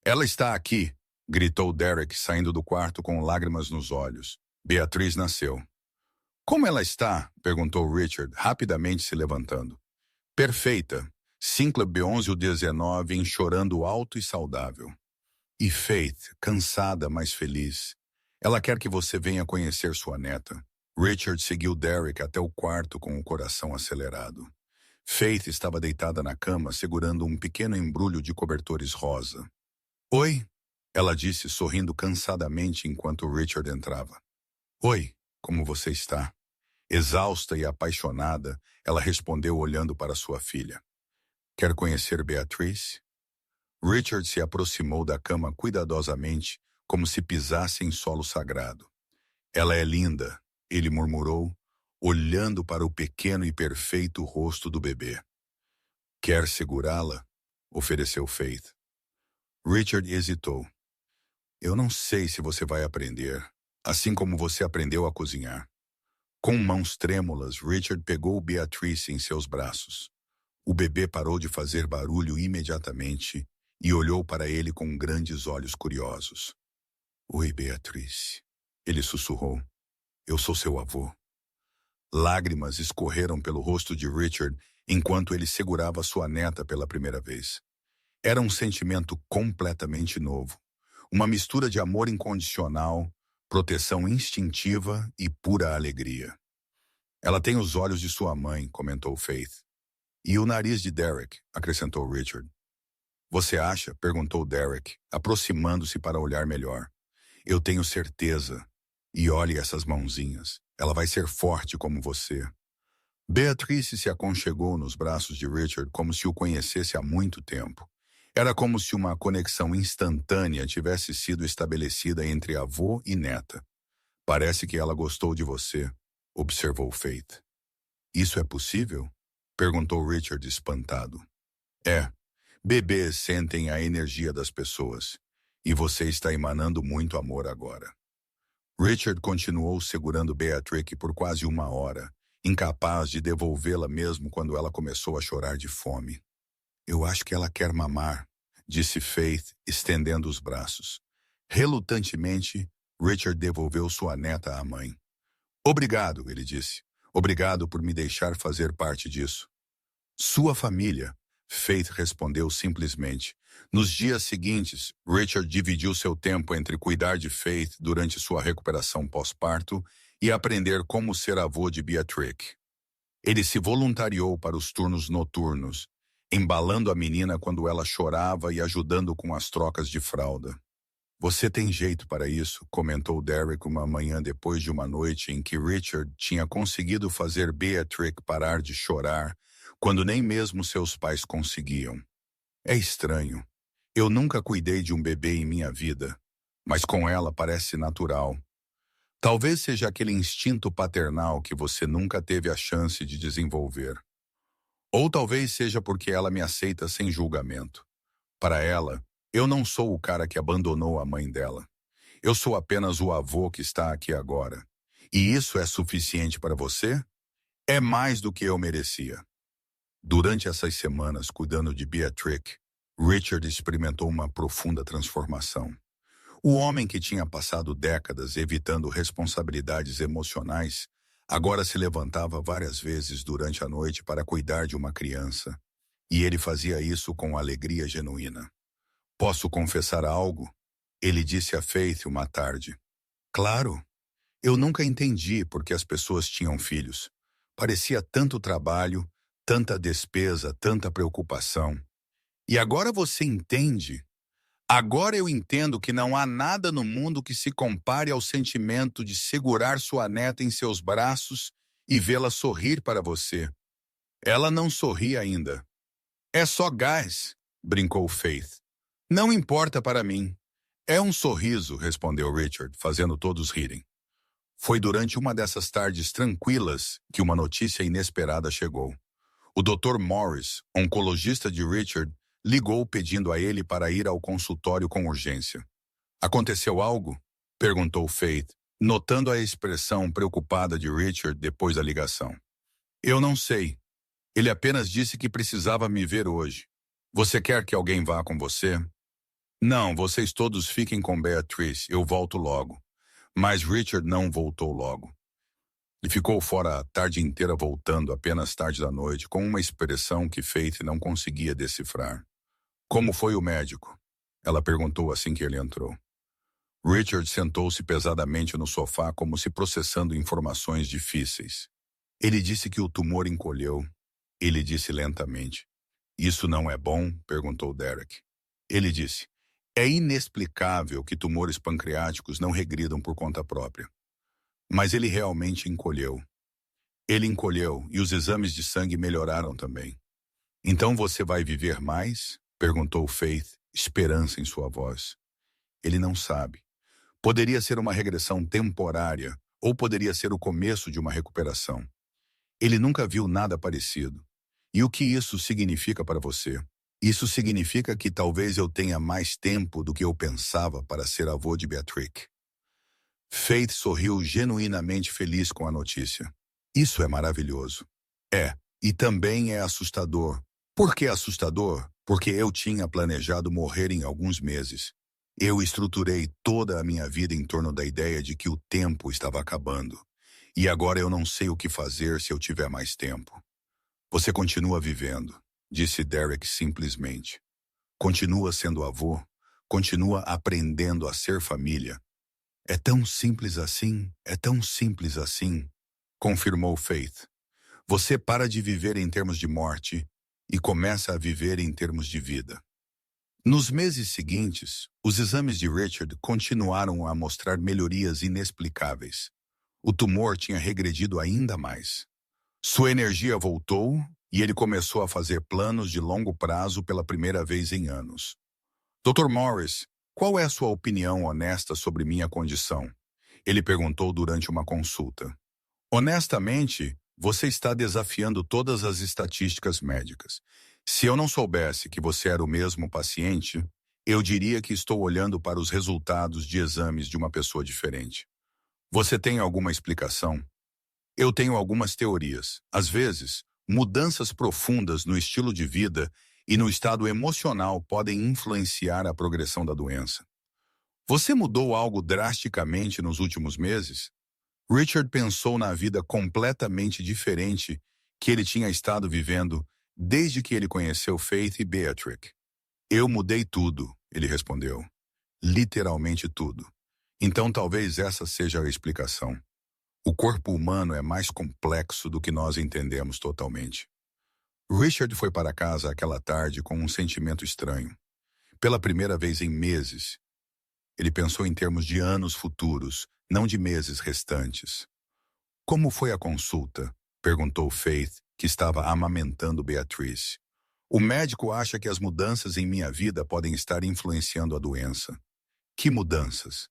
Ela está aqui, gritou Derek saindo do quarto com lágrimas nos olhos. Beatriz nasceu. Como ela está? Perguntou Richard, rapidamente se levantando. Perfeita. Sinclair B11 o 19, chorando alto e saudável. E Faith, cansada, mas feliz. Ela quer que você venha conhecer sua neta. Richard seguiu Derek até o quarto com o coração acelerado. Faith estava deitada na cama, segurando um pequeno embrulho de cobertores rosa. Oi, ela disse, sorrindo cansadamente enquanto Richard entrava. Oi, como você está? Exausta e apaixonada, ela respondeu olhando para sua filha. Quer conhecer Beatrice? Richard se aproximou da cama cuidadosamente, como se pisasse em solo sagrado. Ela é linda, ele murmurou, olhando para o pequeno e perfeito rosto do bebê. Quer segurá-la? Ofereceu Faith. Richard hesitou. Eu não sei se você vai aprender, assim como você aprendeu a cozinhar. Com mãos trêmulas, Richard pegou Beatrice em seus braços. O bebê parou de fazer barulho imediatamente e olhou para ele com grandes olhos curiosos. Oi, Beatrice. Ele sussurrou. Eu sou seu avô. Lágrimas escorreram pelo rosto de Richard enquanto ele segurava sua neta pela primeira vez. Era um sentimento completamente novo. Uma mistura de amor incondicional, proteção instintiva e pura alegria. Ela tem os olhos de sua mãe, comentou Faith. E o nariz de Derek, acrescentou Richard. Você acha? Perguntou Derek, aproximando-se para olhar melhor. Eu tenho certeza. E olhe essas mãozinhas. Ela vai ser forte como você. Beatrice se aconchegou nos braços de Richard como se o conhecesse há muito tempo. Era como se uma conexão instantânea tivesse sido estabelecida entre avô e neta. Parece que ela gostou de você, observou Faith. Isso é possível? Perguntou Richard espantado. É. Bebês sentem a energia das pessoas. E você está emanando muito amor agora. Richard continuou segurando Beatrice por quase 1 hora, incapaz de devolvê-la mesmo quando ela começou a chorar de fome. Eu acho que ela quer mamar, disse Faith, estendendo os braços. Relutantemente, Richard devolveu sua neta à mãe. Obrigado, ele disse. Obrigado por me deixar fazer parte disso. Sua família, Faith respondeu simplesmente. Nos dias seguintes, Richard dividiu seu tempo entre cuidar de Faith durante sua recuperação pós-parto e aprender como ser avô de Beatrice. Ele se voluntariou para os turnos noturnos, embalando a menina quando ela chorava e ajudando com as trocas de fralda. Você tem jeito para isso, comentou Derek uma manhã depois de uma noite em que Richard tinha conseguido fazer Beatrice parar de chorar quando nem mesmo seus pais conseguiam. É estranho. Eu nunca cuidei de um bebê em minha vida, mas com ela parece natural. Talvez seja aquele instinto paternal que você nunca teve a chance de desenvolver. Ou talvez seja porque ela me aceita sem julgamento. Para ela, eu não sou o cara que abandonou a mãe dela. Eu sou apenas o avô que está aqui agora. E isso é suficiente para você? É mais do que eu merecia. Durante essas semanas cuidando de Beatrice, Richard experimentou uma profunda transformação. O homem que tinha passado décadas evitando responsabilidades emocionais agora se levantava várias vezes durante a noite para cuidar de uma criança. E ele fazia isso com alegria genuína. Posso confessar algo? Ele disse a Faith uma tarde. Claro. Eu nunca entendi por que as pessoas tinham filhos. Parecia tanto trabalho, tanta despesa, tanta preocupação. E agora você entende? Agora eu entendo que não há nada no mundo que se compare ao sentimento de segurar sua neta em seus braços e vê-la sorrir para você. Ela não sorri ainda. É só gás, brincou Faith. Não importa para mim. É um sorriso, respondeu Richard, fazendo todos rirem. Foi durante uma dessas tardes tranquilas que uma notícia inesperada chegou. O Dr. Morris, oncologista de Richard, ligou pedindo a ele para ir ao consultório com urgência. Aconteceu algo? Perguntou Faith, notando a expressão preocupada de Richard depois da ligação. Eu não sei. Ele apenas disse que precisava me ver hoje. Você quer que alguém vá com você? Não, vocês todos fiquem com Beatrice, eu volto logo. Mas Richard não voltou logo. Ele ficou fora a tarde inteira voltando apenas tarde da noite, com uma expressão que Faith não conseguia decifrar. Como foi o médico? Ela perguntou assim que ele entrou. Richard sentou-se pesadamente no sofá como se processando informações difíceis. Ele disse que o tumor encolheu. Ele disse lentamente. Isso não é bom? Perguntou Derek. Ele disse. É inexplicável que tumores pancreáticos não regridam por conta própria. Mas ele realmente encolheu. Ele encolheu e os exames de sangue melhoraram também. Então você vai viver mais? Perguntou Faith, esperança em sua voz. Ele não sabe. Poderia ser uma regressão temporária, ou poderia ser o começo de uma recuperação. Ele nunca viu nada parecido. E o que isso significa para você? Isso significa que talvez eu tenha mais tempo do que eu pensava para ser avô de Beatriz. Faith sorriu genuinamente feliz com a notícia. Isso é maravilhoso. É, e também é assustador. Por que assustador? Porque eu tinha planejado morrer em alguns meses. Eu estruturei toda a minha vida em torno da ideia de que o tempo estava acabando. E agora eu não sei o que fazer se eu tiver mais tempo. Você continua vivendo, disse Derek simplesmente. Continua sendo avô, continua aprendendo a ser família. É tão simples assim, confirmou Faith. Você para de viver em termos de morte e começa a viver em termos de vida. Nos meses seguintes, os exames de Richard continuaram a mostrar melhorias inexplicáveis. O tumor tinha regredido ainda mais. Sua energia voltou e ele começou a fazer planos de longo prazo pela primeira vez em anos. Dr. Morris, qual é a sua opinião honesta sobre minha condição? Ele perguntou durante uma consulta. Honestamente, você está desafiando todas as estatísticas médicas. Se eu não soubesse que você era o mesmo paciente, eu diria que estou olhando para os resultados de exames de uma pessoa diferente. Você tem alguma explicação? Eu tenho algumas teorias. Às vezes, mudanças profundas no estilo de vida e no estado emocional podem influenciar a progressão da doença. Você mudou algo drasticamente nos últimos meses? Richard pensou na vida completamente diferente que ele tinha estado vivendo desde que ele conheceu Faith e Beatriz. Eu mudei tudo, ele respondeu. Literalmente tudo. Então talvez essa seja a explicação. O corpo humano é mais complexo do que nós entendemos totalmente. Richard foi para casa aquela tarde com um sentimento estranho. Pela primeira vez em meses, ele pensou em termos de anos futuros, não de meses restantes. Como foi a consulta? Perguntou Faith, que estava amamentando Beatriz. O médico acha que as mudanças em minha vida podem estar influenciando a doença. Que mudanças?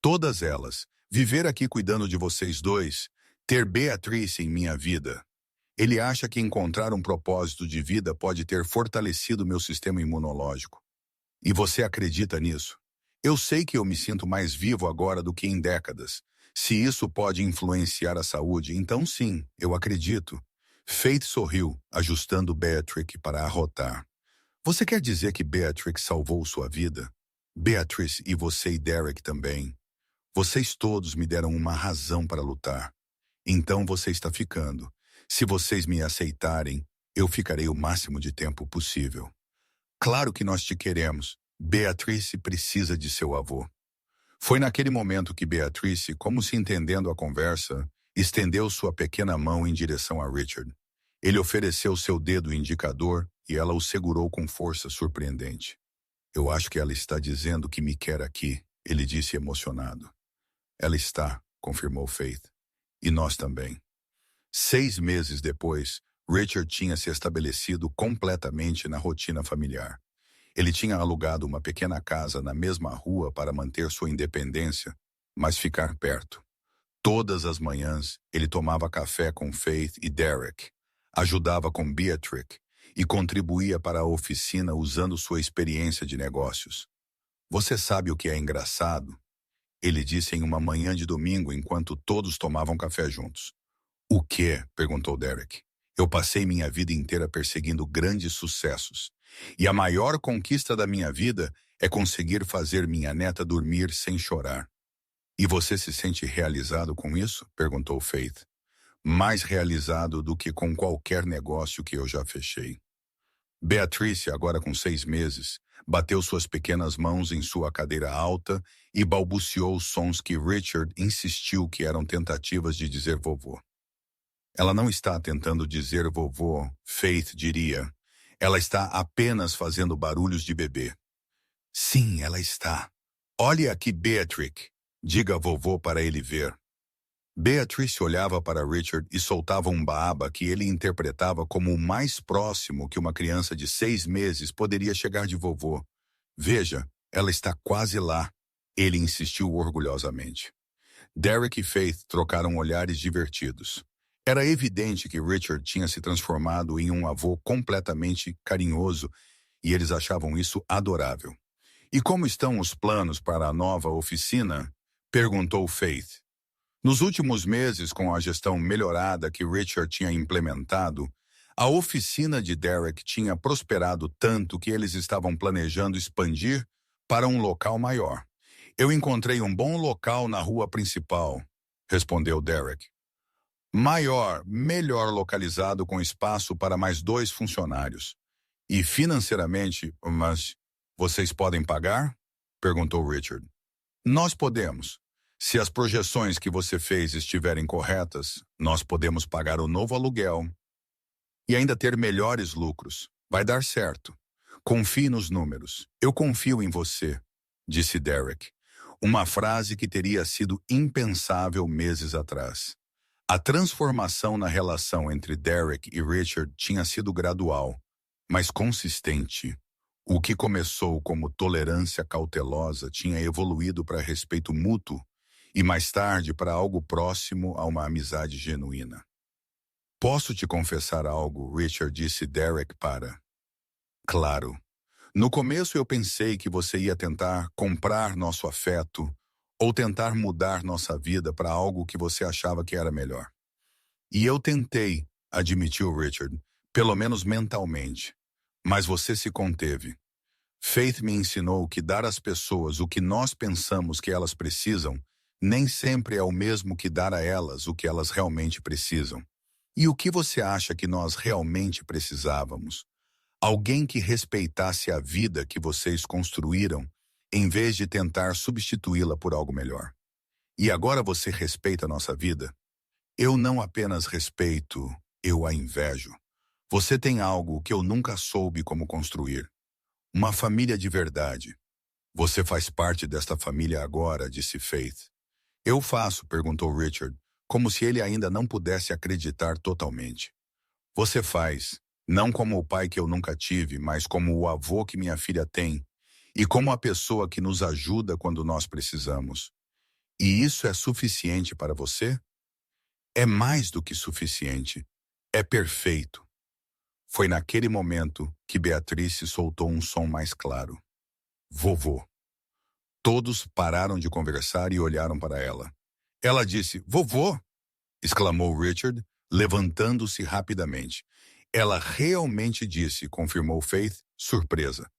Todas elas. Viver aqui cuidando de vocês dois, ter Beatriz em minha vida. Ele acha que encontrar um propósito de vida pode ter fortalecido meu sistema imunológico. E você acredita nisso? Eu sei que eu me sinto mais vivo agora do que em décadas. Se isso pode influenciar a saúde, então sim, eu acredito. Faith sorriu, ajustando Beatriz para arrotar. Você quer dizer que Beatriz salvou sua vida? Beatriz e você e Derek também. Vocês todos me deram uma razão para lutar. Então você está ficando. Se vocês me aceitarem, eu ficarei o máximo de tempo possível. Claro que nós te queremos. Beatriz precisa de seu avô. Foi naquele momento que Beatriz, como se entendendo a conversa, estendeu sua pequena mão em direção a Richard. Ele ofereceu seu dedo indicador e ela o segurou com força surpreendente. Eu acho que ela está dizendo que me quer aqui, ele disse emocionado. Ela está, confirmou Faith. E nós também. 6 meses depois, Richard tinha se estabelecido completamente na rotina familiar. Ele tinha alugado uma pequena casa na mesma rua para manter sua independência, mas ficar perto. Todas as manhãs, ele tomava café com Faith e Derek, ajudava com Beatriz e contribuía para a oficina usando sua experiência de negócios. Você sabe o que é engraçado? Ele disse em uma manhã de domingo enquanto todos tomavam café juntos. O quê? Perguntou Derek. Eu passei minha vida inteira perseguindo grandes sucessos. E a maior conquista da minha vida é conseguir fazer minha neta dormir sem chorar. E você se sente realizado com isso? Perguntou Faith. Mais realizado do que com qualquer negócio que eu já fechei. Beatriz, agora com 6 meses, bateu suas pequenas mãos em sua cadeira alta e balbuciou sons que Richard insistiu que eram tentativas de dizer vovô. Ela não está tentando dizer vovô, Faith diria. Ela está apenas fazendo barulhos de bebê. Sim, ela está. Olhe aqui, Beatriz. Diga vovô para ele ver. Beatriz olhava para Richard e soltava um baba que ele interpretava como o mais próximo que uma criança de 6 meses poderia chegar de vovô. Veja, ela está quase lá. Ele insistiu orgulhosamente. Derek e Faith trocaram olhares divertidos. Era evidente que Richard tinha se transformado em um avô completamente carinhoso e eles achavam isso adorável. E como estão os planos para a nova oficina? Perguntou Faith. Nos últimos meses, com a gestão melhorada que Richard tinha implementado, a oficina de Derek tinha prosperado tanto que eles estavam planejando expandir para um local maior. Eu encontrei um bom local na rua principal, respondeu Derek. Maior, melhor localizado com espaço para mais 2 funcionários. E financeiramente, mas vocês podem pagar? Perguntou Richard. Nós podemos. Se as projeções que você fez estiverem corretas, nós podemos pagar o novo aluguel e ainda ter melhores lucros. Vai dar certo. Confie nos números. Eu confio em você, disse Derek. Uma frase que teria sido impensável meses atrás. A transformação na relação entre Derek e Richard tinha sido gradual, mas consistente. O que começou como tolerância cautelosa tinha evoluído para respeito mútuo e mais tarde para algo próximo a uma amizade genuína. Posso te confessar algo, Richard disse Derek para. Claro. No começo eu pensei que você ia tentar comprar nosso afeto ou tentar mudar nossa vida para algo que você achava que era melhor. E eu tentei, admitiu Richard, pelo menos mentalmente. Mas você se conteve. Faith me ensinou que dar às pessoas o que nós pensamos que elas precisam nem sempre é o mesmo que dar a elas o que elas realmente precisam. E o que você acha que nós realmente precisávamos? Alguém que respeitasse a vida que vocês construíram, em vez de tentar substituí-la por algo melhor. E agora você respeita a nossa vida? Eu não apenas respeito, eu a invejo. Você tem algo que eu nunca soube como construir. Uma família de verdade. Você faz parte desta família agora, disse Faith. Eu faço, perguntou Richard, como se ele ainda não pudesse acreditar totalmente. Você faz, não como o pai que eu nunca tive, mas como o avô que minha filha tem, e como a pessoa que nos ajuda quando nós precisamos. E isso é suficiente para você? É mais do que suficiente. É perfeito. Foi naquele momento que Beatrice soltou um som mais claro. Vovô. Todos pararam de conversar e olharam para ela. Ela disse, vovô! Exclamou Richard, levantando-se rapidamente. Ela realmente disse, confirmou Faith, surpresa.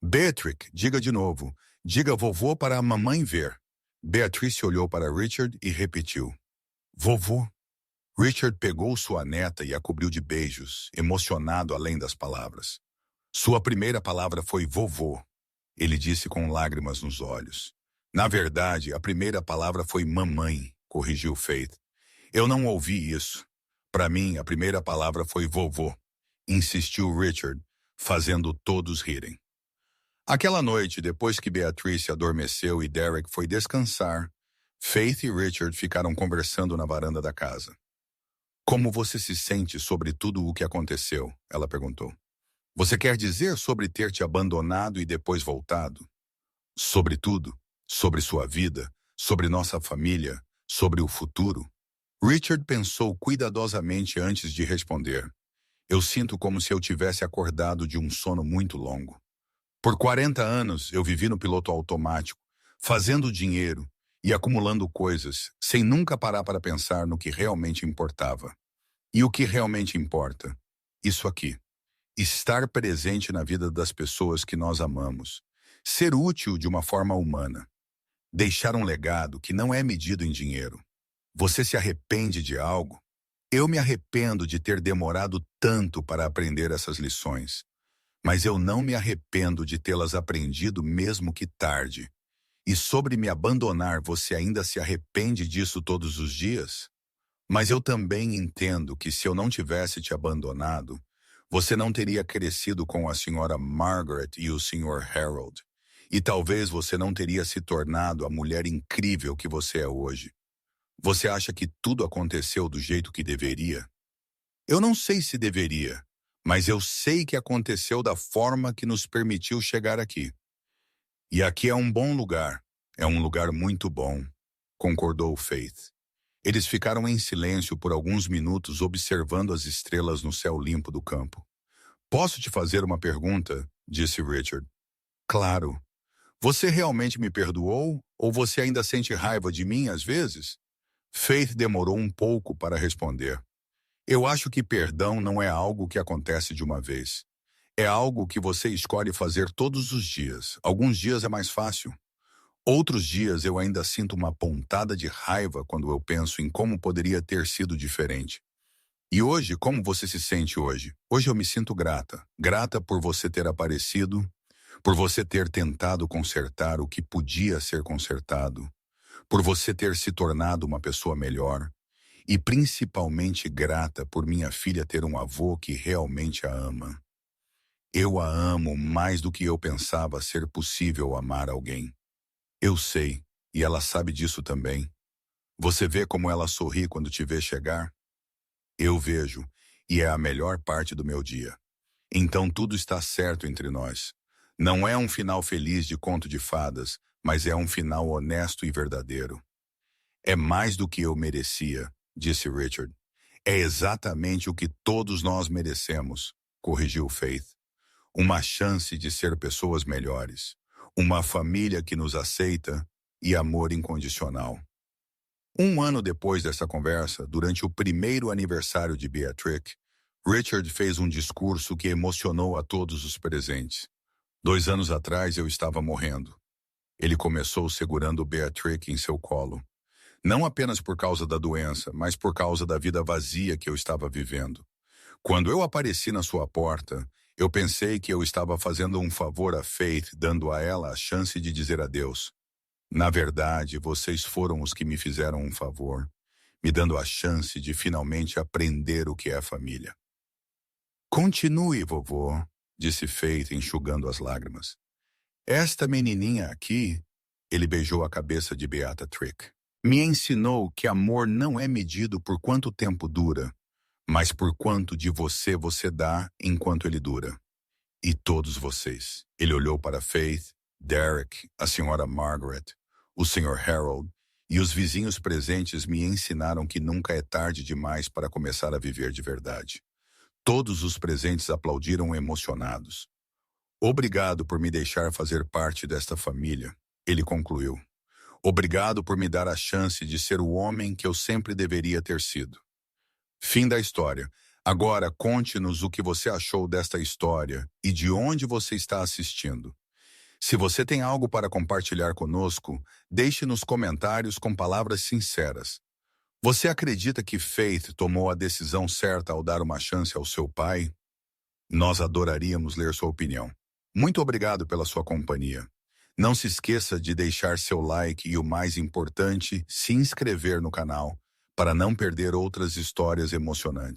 Beatrice, diga de novo. Diga vovô para a mamãe ver. Beatrice olhou para Richard e repetiu. Vovô. Richard pegou sua neta e a cobriu de beijos, emocionado além das palavras. Sua primeira palavra foi vovô, ele disse com lágrimas nos olhos. Na verdade, a primeira palavra foi mamãe, corrigiu Faith. Eu não ouvi isso. Para mim, a primeira palavra foi vovô, insistiu Richard, fazendo todos rirem. Aquela noite, depois que Beatrice adormeceu e Derek foi descansar, Faith e Richard ficaram conversando na varanda da casa. Como você se sente sobre tudo o que aconteceu? Ela perguntou. Você quer dizer sobre ter te abandonado e depois voltado? Sobre tudo. Sobre sua vida, sobre nossa família, sobre o futuro. Richard pensou cuidadosamente antes de responder. Eu sinto como se eu tivesse acordado de um sono muito longo. Por 40 anos eu vivi no piloto automático, fazendo dinheiro e acumulando coisas, sem nunca parar para pensar no que realmente importava. E o que realmente importa? Isso aqui. Estar presente na vida das pessoas que nós amamos. Ser útil de uma forma humana. Deixar um legado que não é medido em dinheiro. Você se arrepende de algo? Eu me arrependo de ter demorado tanto para aprender essas lições. Mas eu não me arrependo de tê-las aprendido mesmo que tarde. E sobre me abandonar, você ainda se arrepende disso todos os dias? Mas eu também entendo que se eu não tivesse te abandonado, você não teria crescido com a senhora Margaret e o senhor Harold. E talvez você não teria se tornado a mulher incrível que você é hoje. Você acha que tudo aconteceu do jeito que deveria? Eu não sei se deveria, mas eu sei que aconteceu da forma que nos permitiu chegar aqui. E aqui é um bom lugar, É um lugar muito bom, concordou Faith. Eles ficaram em silêncio por alguns minutos observando as estrelas no céu limpo do campo. Posso te fazer uma pergunta? Disse Richard. Claro. Você realmente me perdoou ou você ainda sente raiva de mim às vezes? Faith demorou um pouco para responder. Eu acho que perdão não é algo que acontece de uma vez. É algo que você escolhe fazer todos os dias. Alguns dias é mais fácil. Outros dias eu ainda sinto uma pontada de raiva quando eu penso em como poderia ter sido diferente. E hoje, como você se sente hoje? Hoje eu me sinto grata. Grata por você ter aparecido, por você ter tentado consertar o que podia ser consertado, por você ter se tornado uma pessoa melhor, e principalmente grata por minha filha ter um avô que realmente a ama. Eu a amo mais do que eu pensava ser possível amar alguém. Eu sei, e ela sabe disso também. Você vê como ela sorri quando te vê chegar? Eu vejo, e é a melhor parte do meu dia. Então tudo está certo entre nós. Não é um final feliz de conto de fadas, mas é um final honesto e verdadeiro. É mais do que eu merecia, disse Richard. É exatamente o que todos nós merecemos, corrigiu Faith. Uma chance de ser pessoas melhores. Uma família que nos aceita e amor incondicional. Um ano depois dessa conversa, durante o primeiro aniversário de Beatrice, Richard fez um discurso que emocionou a todos os presentes. 2 anos atrás eu estava morrendo. Ele começou segurando Beatrice em seu colo. Não apenas por causa da doença, mas por causa da vida vazia que eu estava vivendo. Quando eu apareci na sua porta, eu pensei que eu estava fazendo um favor a Faith, dando a ela a chance de dizer adeus. Na verdade, vocês foram os que me fizeram um favor, me dando a chance de finalmente aprender o que é família. Continue, vovô, disse Faith, enxugando as lágrimas. Esta menininha aqui, ele beijou a cabeça de Beata Trick, me ensinou que amor não é medido por quanto tempo dura, mas por quanto de você dá enquanto ele dura. E todos vocês. Ele olhou para Faith, Derek, a senhora Margaret, o Sr. Harold, e os vizinhos presentes me ensinaram que nunca é tarde demais para começar a viver de verdade. Todos os presentes aplaudiram emocionados. Obrigado por me deixar fazer parte desta família, ele concluiu. Obrigado por me dar a chance de ser o homem que eu sempre deveria ter sido. Fim da história. Agora conte-nos o que você achou desta história e de onde você está assistindo. Se você tem algo para compartilhar conosco, deixe nos comentários com palavras sinceras. Você acredita que Faith tomou a decisão certa ao dar uma chance ao seu pai? Nós adoraríamos ler sua opinião. Muito obrigado pela sua companhia. Não se esqueça de deixar seu like e, o mais importante, se inscrever no canal para não perder outras histórias emocionantes.